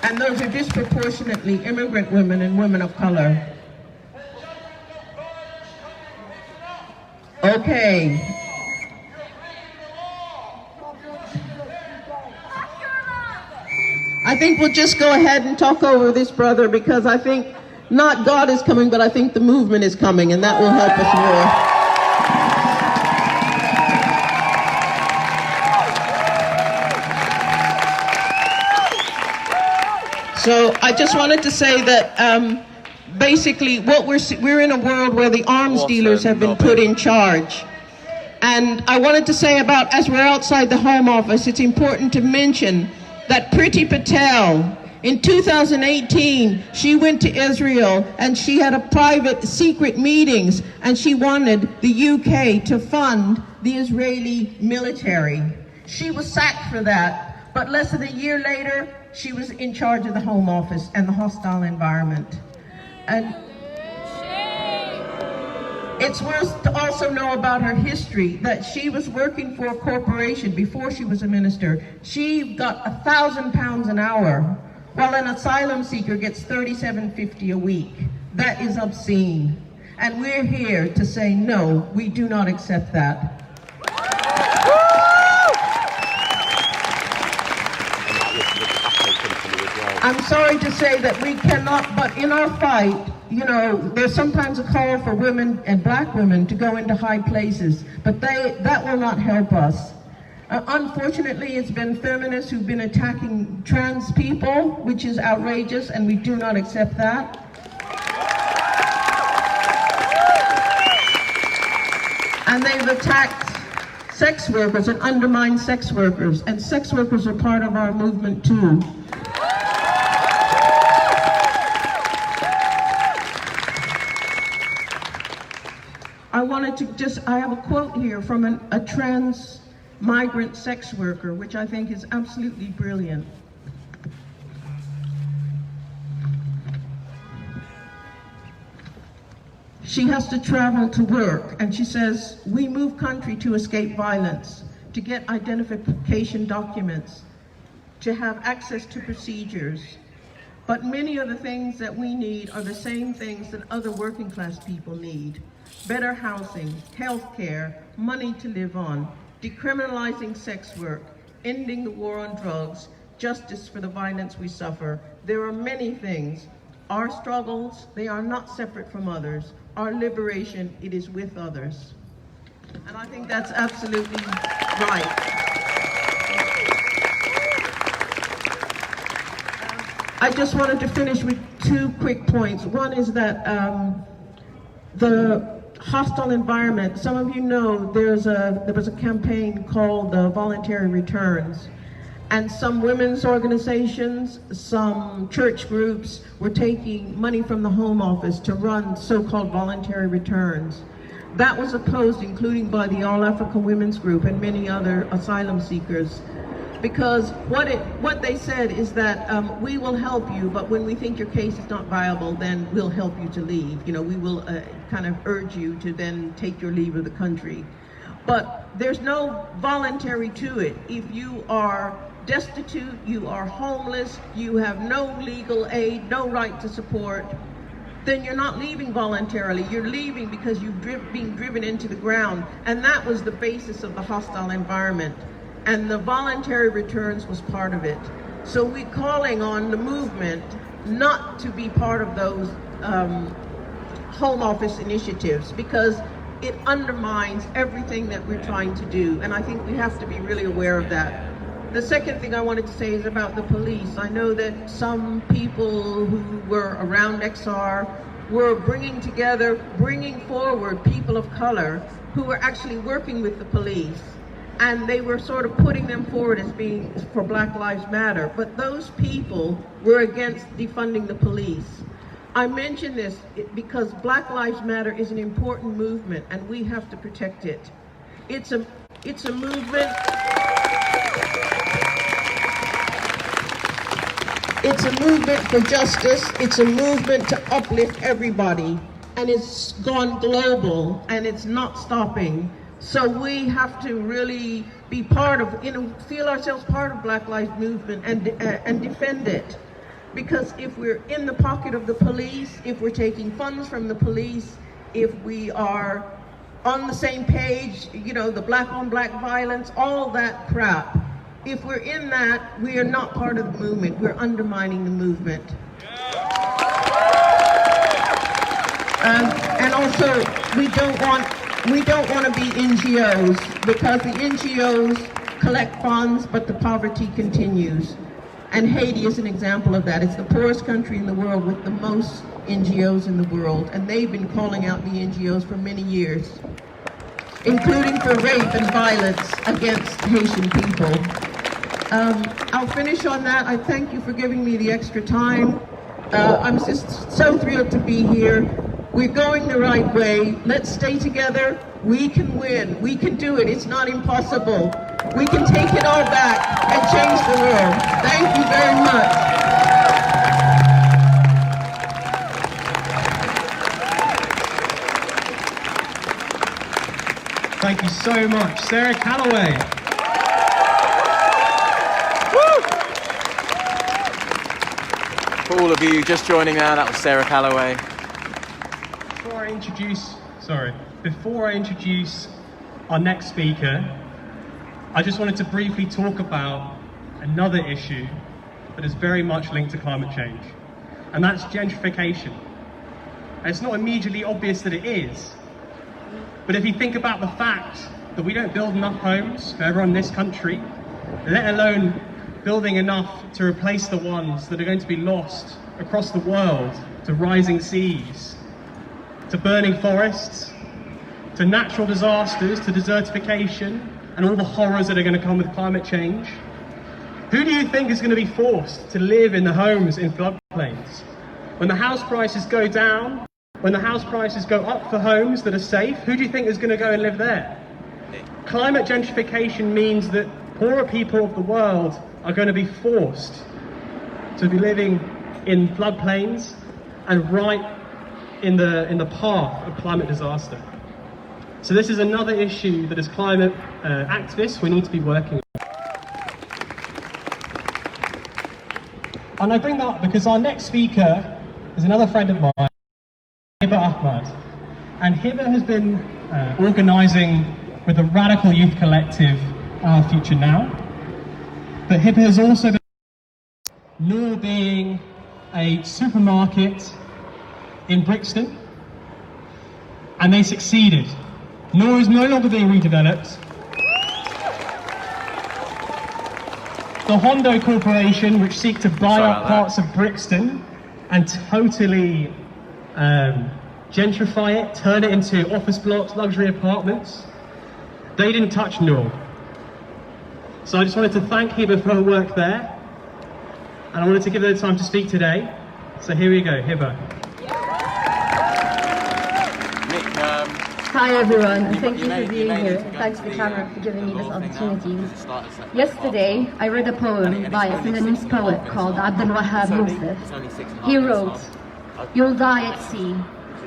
And those are disproportionately immigrant women and women of color. Okay. I think we'll just go ahead and talk over this, brother, because I think not God is coming, but I think the movement is coming, and that will help us more. So I just wanted to say that basically what we're in a world where the arms dealers have been put in charge. And I wanted to say about, as we're outside the Home Office, it's important to mention that Priti Patel, in 2018, she went to Israel and she had a private secret meetings, and she wanted the UK to fund the Israeli military. She was sacked for that, but less than a year later, she was in charge of the Home Office and the hostile environment. And it's worth to also know about her history, that she was working for a corporation before she was a minister. She got £1,000 an hour, while an asylum seeker gets $37.50 a week. That is obscene. And we're here to say, no, we do not accept that. I'm sorry to say that we cannot, but in our fight, you know, there's sometimes a call for women and black women to go into high places, but that will not help us. Unfortunately, it's been feminists who've been attacking trans people, which is outrageous, and we do not accept that. And they've attacked sex workers and undermined sex workers, and sex workers are part of our movement too. I have a quote here from a trans migrant sex worker, which I think is absolutely brilliant. She has to travel to work, and she says, we move country to escape violence, to get identification documents, to have access to procedures. But many of the things that we need are the same things that other working class people need. Better housing, health care, money to live on, decriminalizing sex work, ending the war on drugs, justice for the violence we suffer. There are many things. Our struggles, they are not separate from others. Our liberation, it is with others. And I think that's absolutely right. I just wanted to finish with two quick points. One is that the hostile environment, some of you know there was a campaign called Voluntary Returns, and some women's organizations, some church groups were taking money from the Home Office to run so-called voluntary returns. That was opposed, including by the All Africa Women's Group and many other asylum seekers, because what they said is that we will help you, but when we think your case is not viable, then we'll help you to leave. You know, we will kind of urge you to then take your leave of the country. but there's no voluntary to it. If you are destitute, you are homeless, you have no legal aid, no right to support, then you're not leaving voluntarily. You're leaving because you're being driven into the ground. And that was the basis of the hostile environment. And the voluntary returns was part of it. So we're calling on the movement not to be part of those home office initiatives, because it undermines everything that we're trying to do. And I think we have to be really aware of that. The second thing I wanted to say is about the police. I know that some people who were around XR were bringing forward people of color who were actually working with the police. And they were sort of putting them forward as being for Black Lives Matter. But those people were against defunding the police. I mention this because Black Lives Matter is an important movement and we have to protect it. It's a movement. It's a movement for justice. It's a movement to uplift everybody. And it's gone global and it's not stopping. So we have to really be part of, feel ourselves part of Black Lives Movement and defend it. Because if we're in the pocket of the police, if we're taking funds from the police, if we are on the same page, the black on black violence, all that crap, if we're in that, we are not part of the movement. We're undermining the movement. And also, we don't want to be NGOs, because the NGOs collect funds, but the poverty continues. And Haiti is an example of that. It's the poorest country in the world with the most NGOs in the world, and they've been calling out the NGOs for many years, including for rape and violence against Haitian people. I'll finish on that. I thank you for giving me the extra time. I'm just so thrilled to be here. We're going the right way. Let's stay together. We can win. We can do it. It's not impossible. We can take it all back and change the world. Thank you very much. Thank you so much, Sarah Calloway. For all of you just joining now, that was Sarah Calloway. Before I introduce our next speaker, I just wanted to briefly talk about another issue that is very much linked to climate change, and that's gentrification. And it's not immediately obvious that it is, but if you think about the fact that we don't build enough homes for everyone in this country, let alone building enough to replace the ones that are going to be lost across the world to rising seas, to burning forests, to natural disasters, to desertification, and all the horrors that are going to come with climate change. Who do you think is going to be forced to live in the homes in floodplains? When the house prices go down, when the house prices go up for homes that are safe, who do you think is going to go and live there? Climate gentrification means that poorer people of the world are going to be forced to be living in floodplains and right in the path of climate disaster. So this is another issue that as climate activists we need to be working on. And I bring that up because our next speaker is another friend of mine, Hiba Ahmad. And Hiba has been organising with the radical youth collective Our Future Now. But Hiba has also been Noor being a supermarket in Brixton, and they succeeded. Noor is no longer being redeveloped. The Hondo Corporation, which seek to buy up parts of Brixton and totally gentrify it, turn it into office blocks, luxury apartments, they didn't touch Noor. So I just wanted to thank Hiba for her work there, and I wanted to give her the time to speak today. So here we go, Hiba. Hi everyone, and thank you for being here. Thanks to Cameron for giving me this opportunity. Yesterday, I read a poem by a Sudanese poet called Abdel Wahab Youssef. He wrote, "You'll die at sea,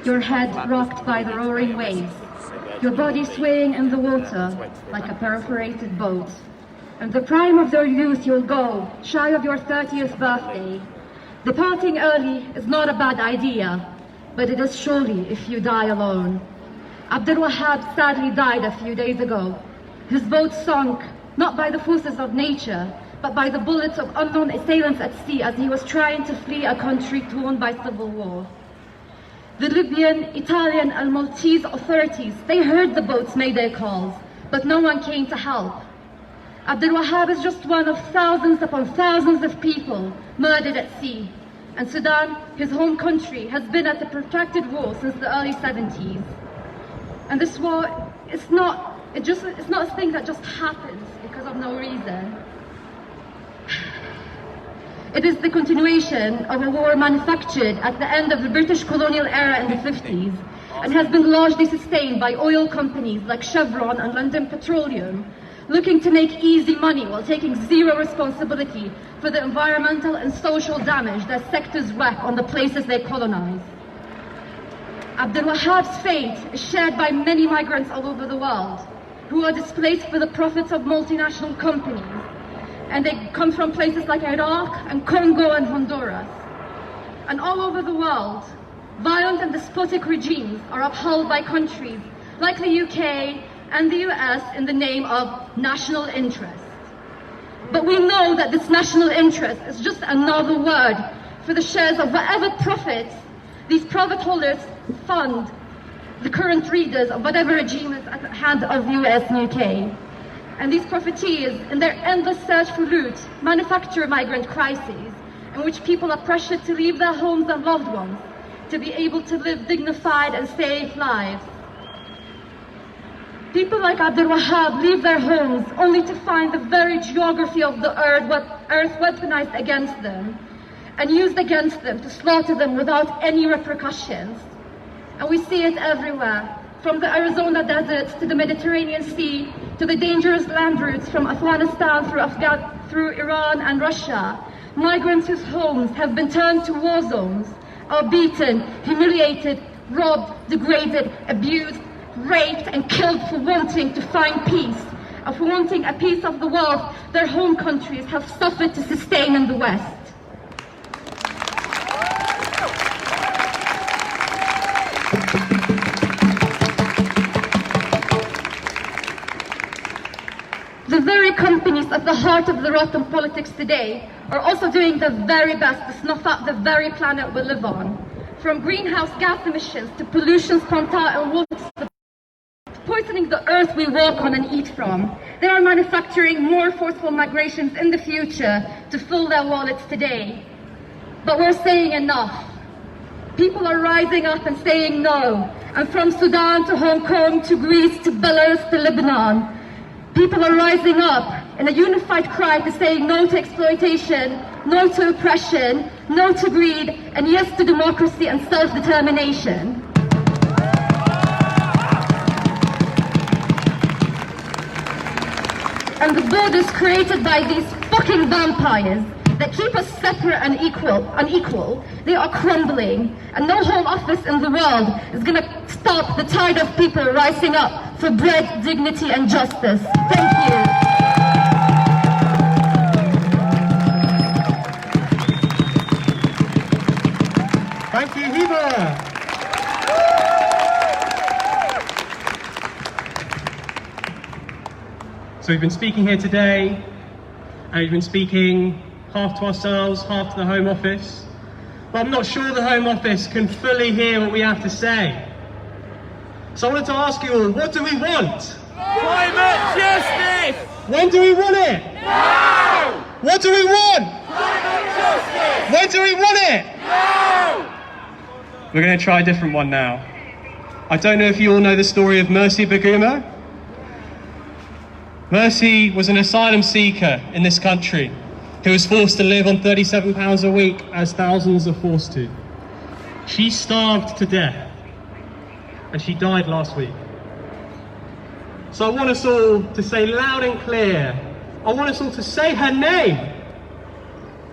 your head rocked by the roaring waves. your body swaying in the water like a perforated boat. In the prime of your youth you'll go, shy of your 30th birthday. Departing early is not a bad idea, but it is surely if you die alone. Abdul Wahab sadly died a few days ago. His boat sunk, not by the forces of nature, but by the bullets of unknown assailants at sea as he was trying to flee a country torn by civil war. The Libyan, Italian and Maltese authorities, they heard the boat's mayday calls, but no one came to help. Abdul Wahab is just one of thousands upon thousands of people murdered at sea. And Sudan, his home country, has been at a protracted war since the early 70s. And this war, it's not a thing that just happens because of no reason. It is the continuation of a war manufactured at the end of the British colonial era in the 50s and has been largely sustained by oil companies like Chevron and London Petroleum, looking to make easy money while taking zero responsibility for the environmental and social damage their sectors wreak on the places they colonize. Abdul Wahab's fate is shared by many migrants all over the world who are displaced for the profits of multinational companies. And they come from places like Iraq and Congo and Honduras. And all over the world, violent and despotic regimes are upheld by countries like the UK and the US in the name of national interest. But we know that this national interest is just another word for the shares of whatever profits these profit holders fund the current leaders of whatever regime is at the hand of the US and UK. And these profiteers, in their endless search for loot, manufacture migrant crises in which people are pressured to leave their homes and loved ones to be able to live dignified and safe lives. People like Abdul Wahab leave their homes only to find the very geography of the earth weaponized against them and used against them to slaughter them without any repercussions. And we see it everywhere, from the Arizona deserts to the Mediterranean Sea, to the dangerous land routes from Afghanistan through Iran and Russia. Migrants whose homes have been turned to war zones are beaten, humiliated, robbed, degraded, abused, raped and killed for wanting to find peace, or for wanting a piece of the wealth their home countries have suffered to sustain in the West. The very companies at the heart of the rotten politics today are also doing their very best to snuff out the very planet we live on. From greenhouse gas emissions to pollutions pumped out in water, poisoning the earth we walk on and eat from. They are manufacturing more forceful migrations in the future to fill their wallets today. But we're saying enough. People are rising up and saying no. And from Sudan to Hong Kong to Greece to Belarus to Lebanon, people are rising up in a unified cry to saying no to exploitation, no to oppression, no to greed, and yes to democracy and self-determination. And the borders created by these fucking vampires that keep us separate and unequal, they are crumbling. And no Home Office in the world is going to stop the tide of people rising up for bread, dignity and justice. Thank you. Thank you, Hiba. So we've been speaking here today, and we've been speaking half to ourselves, half to the Home Office. But I'm not sure the Home Office can fully hear what we have to say. So I wanted to ask you all, what do we want? Climate justice! When do we want it? Now! What do we want? Climate justice! When do we want it? Now! We're going to try a different one now. I don't know if you all know the story of Mercy Baguma. Mercy was an asylum seeker in this country who was forced to live on £37 a week, as thousands are forced to. She starved to death, and she died last week. So I want us all to say loud and clear, I want us all to say her name.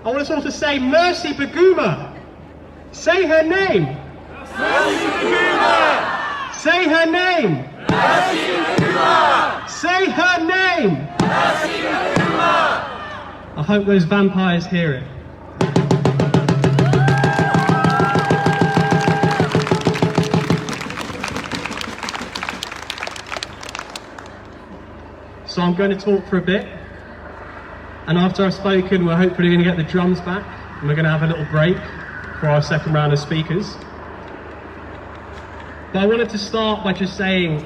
I want us all to say Mercy Baguma. Say her name. Mercy Baguma! Say her name. Say her name! I hope those vampires hear it. So I'm going to talk for a bit, and after I've spoken, we're hopefully going to get the drums back, and we're going to have a little break for our second round of speakers. But I wanted to start by just saying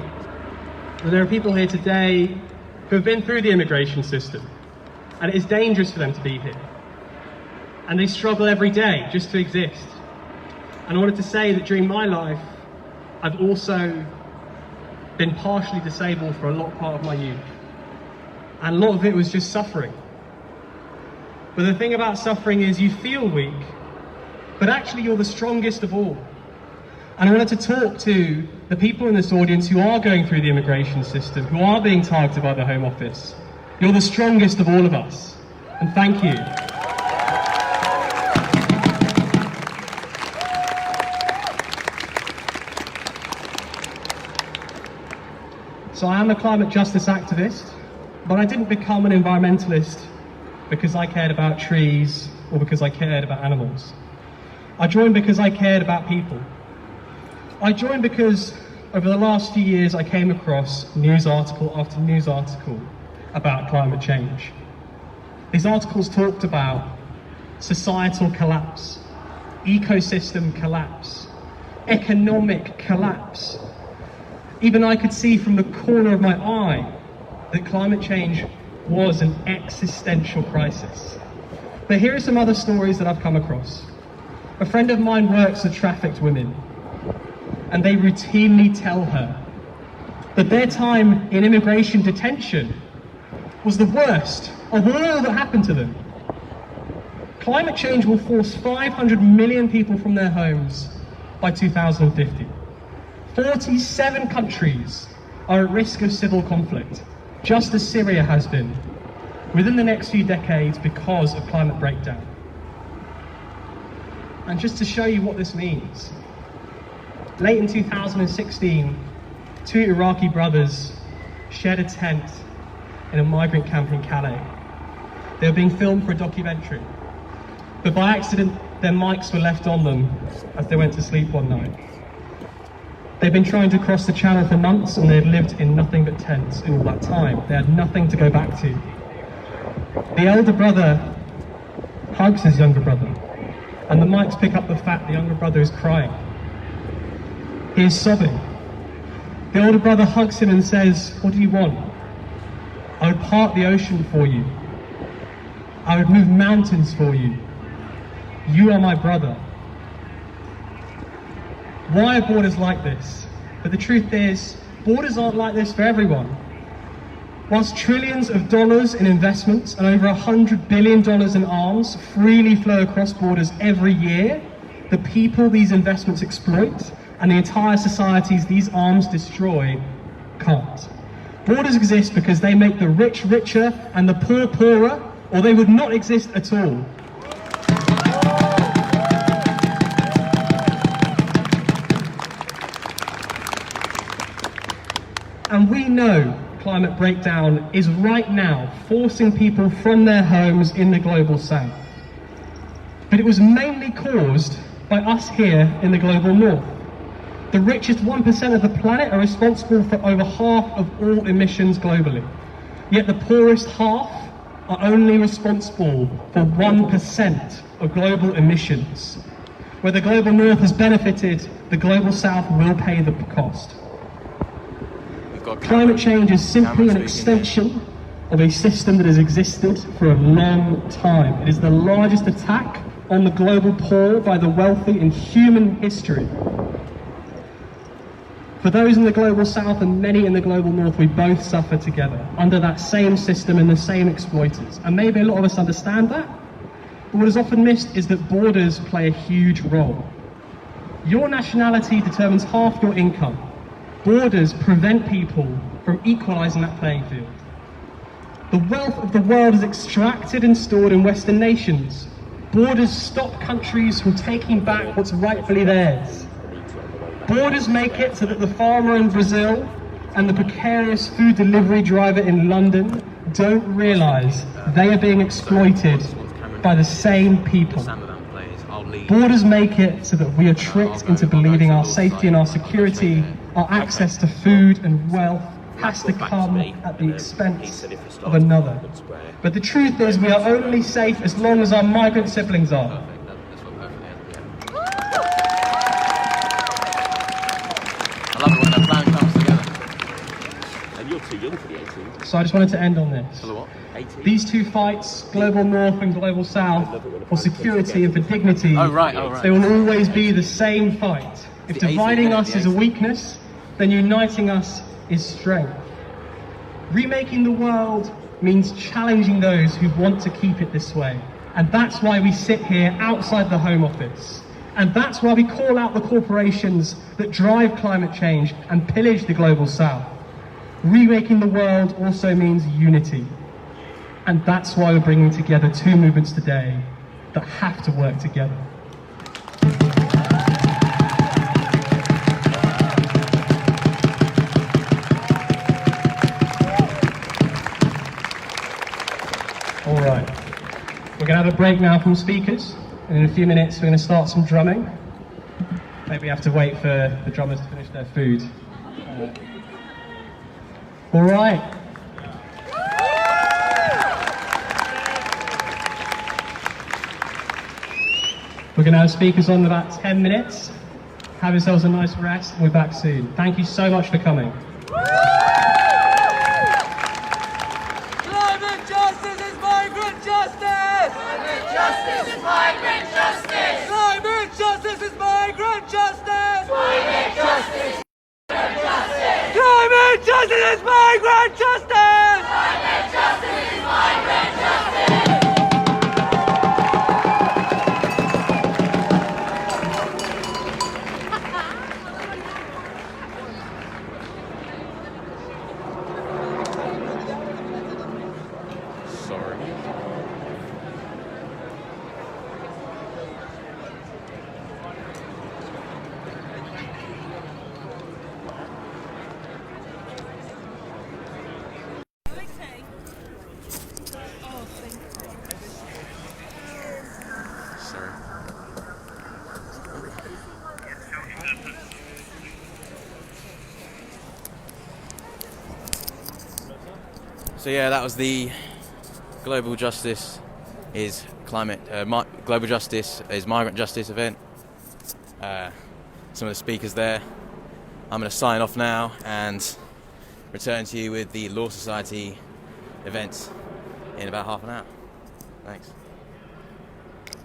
that there are people here today who have been through the immigration system, and it is dangerous for them to be here. And they struggle every day just to exist. And I wanted to say that during my life, I've also been partially disabled for a part of my youth. And a lot of it was just suffering. But the thing about suffering is you feel weak, but actually you're the strongest of all. And I wanted to talk to the people in this audience who are going through the immigration system, who are being targeted by the Home Office. You're the strongest of all of us. And thank you. So I am a climate justice activist, but I didn't become an environmentalist because I cared about trees or because I cared about animals. I joined because I cared about people. I joined because over the last few years I came across news article after news article about climate change. These articles talked about societal collapse, ecosystem collapse, economic collapse. Even I could see from the corner of my eye that climate change was an existential crisis. But here are some other stories that I've come across. A friend of mine works with trafficked women, and they routinely tell her that their time in immigration detention was the worst of all that happened to them. Climate change will force 500 million people from their homes by 2050. 47 countries are at risk of civil conflict, just as Syria has been, within the next few decades because of climate breakdown. And just to show you what this means, late in 2016, two Iraqi brothers shared a tent in a migrant camp in Calais. They were being filmed for a documentary, but by accident their mics were left on them as they went to sleep one night. They'd been trying to cross the channel for months and they had lived in nothing but tents in all that time. They had nothing to go back to. The elder brother hugs his younger brother, and the mics pick up the fact the younger brother is crying. He is sobbing. The older brother hugs him and says, "What do you want? I would part the ocean for you. I would move mountains for you. You are my brother." Why are borders like this? But the truth is, borders aren't like this for everyone. Whilst trillions of dollars in investments and over $100 billion in arms freely flow across borders every year, the people these investments exploit and the entire societies these arms destroy can't. Borders exist because they make the rich richer and the poor poorer, or they would not exist at all. And we know climate breakdown is right now forcing people from their homes in the global south. But it was mainly caused by us here in the global north. The richest 1% of the planet are responsible for over half of all emissions globally. Yet the poorest half are only responsible for 1% of global emissions. Where the global north has benefited, the global south will pay the cost. Climate change is simply an extension of a system that has existed for a long time. It is the largest attack on the global poor by the wealthy in human history. For those in the global south and many in the global north, we both suffer together under that same system and the same exploiters. And maybe a lot of us understand that, but what is often missed is that borders play a huge role. Your nationality determines half your income. Borders prevent people from equalising that playing field. The wealth of the world is extracted and stored in Western nations. Borders stop countries from taking back what's rightfully theirs. Borders make it so that the farmer in Brazil and the precarious food delivery driver in London don't realise they are being exploited by the same people. Borders make it so that we are tricked into believing our safety and our security, our access to food and wealth has to come at the expense of another. But the truth is we are only safe as long as our migrant siblings are. I love it when a plan comes together. And you're too young for the 18. So I just wanted to end on this. For the what? 18? These two fights, global north and global south, for security and for dignity, they will always be the same fight. If dividing us is a weakness, then uniting us is strength. Remaking the world means challenging those who want to keep it this way. And that's why we sit here outside the Home Office. And that's why we call out the corporations that drive climate change and pillage the global south. Remaking the world also means unity. And that's why we're bringing together two movements today that have to work together. All right, we're going to have a break now from speakers, and in a few minutes we're going to start some drumming. Maybe we have to wait for the drummers to finish their food. All right. We're going to have speakers on in about 10 minutes. Have yourselves a nice rest, and we're back soon. Thank you so much for coming. Climate justice is migrant justice! Climate justice is migrant justice! Climate justice is migrant justice! Climate justice! Climate justice is migrant justice! Climate justice is migrant justice! So yeah, that was the Global Justice is Climate, Global Justice is Migrant Justice event. Some of the speakers there. I'm going to sign off now and return to you with the Law Society event in about half an hour. Thanks.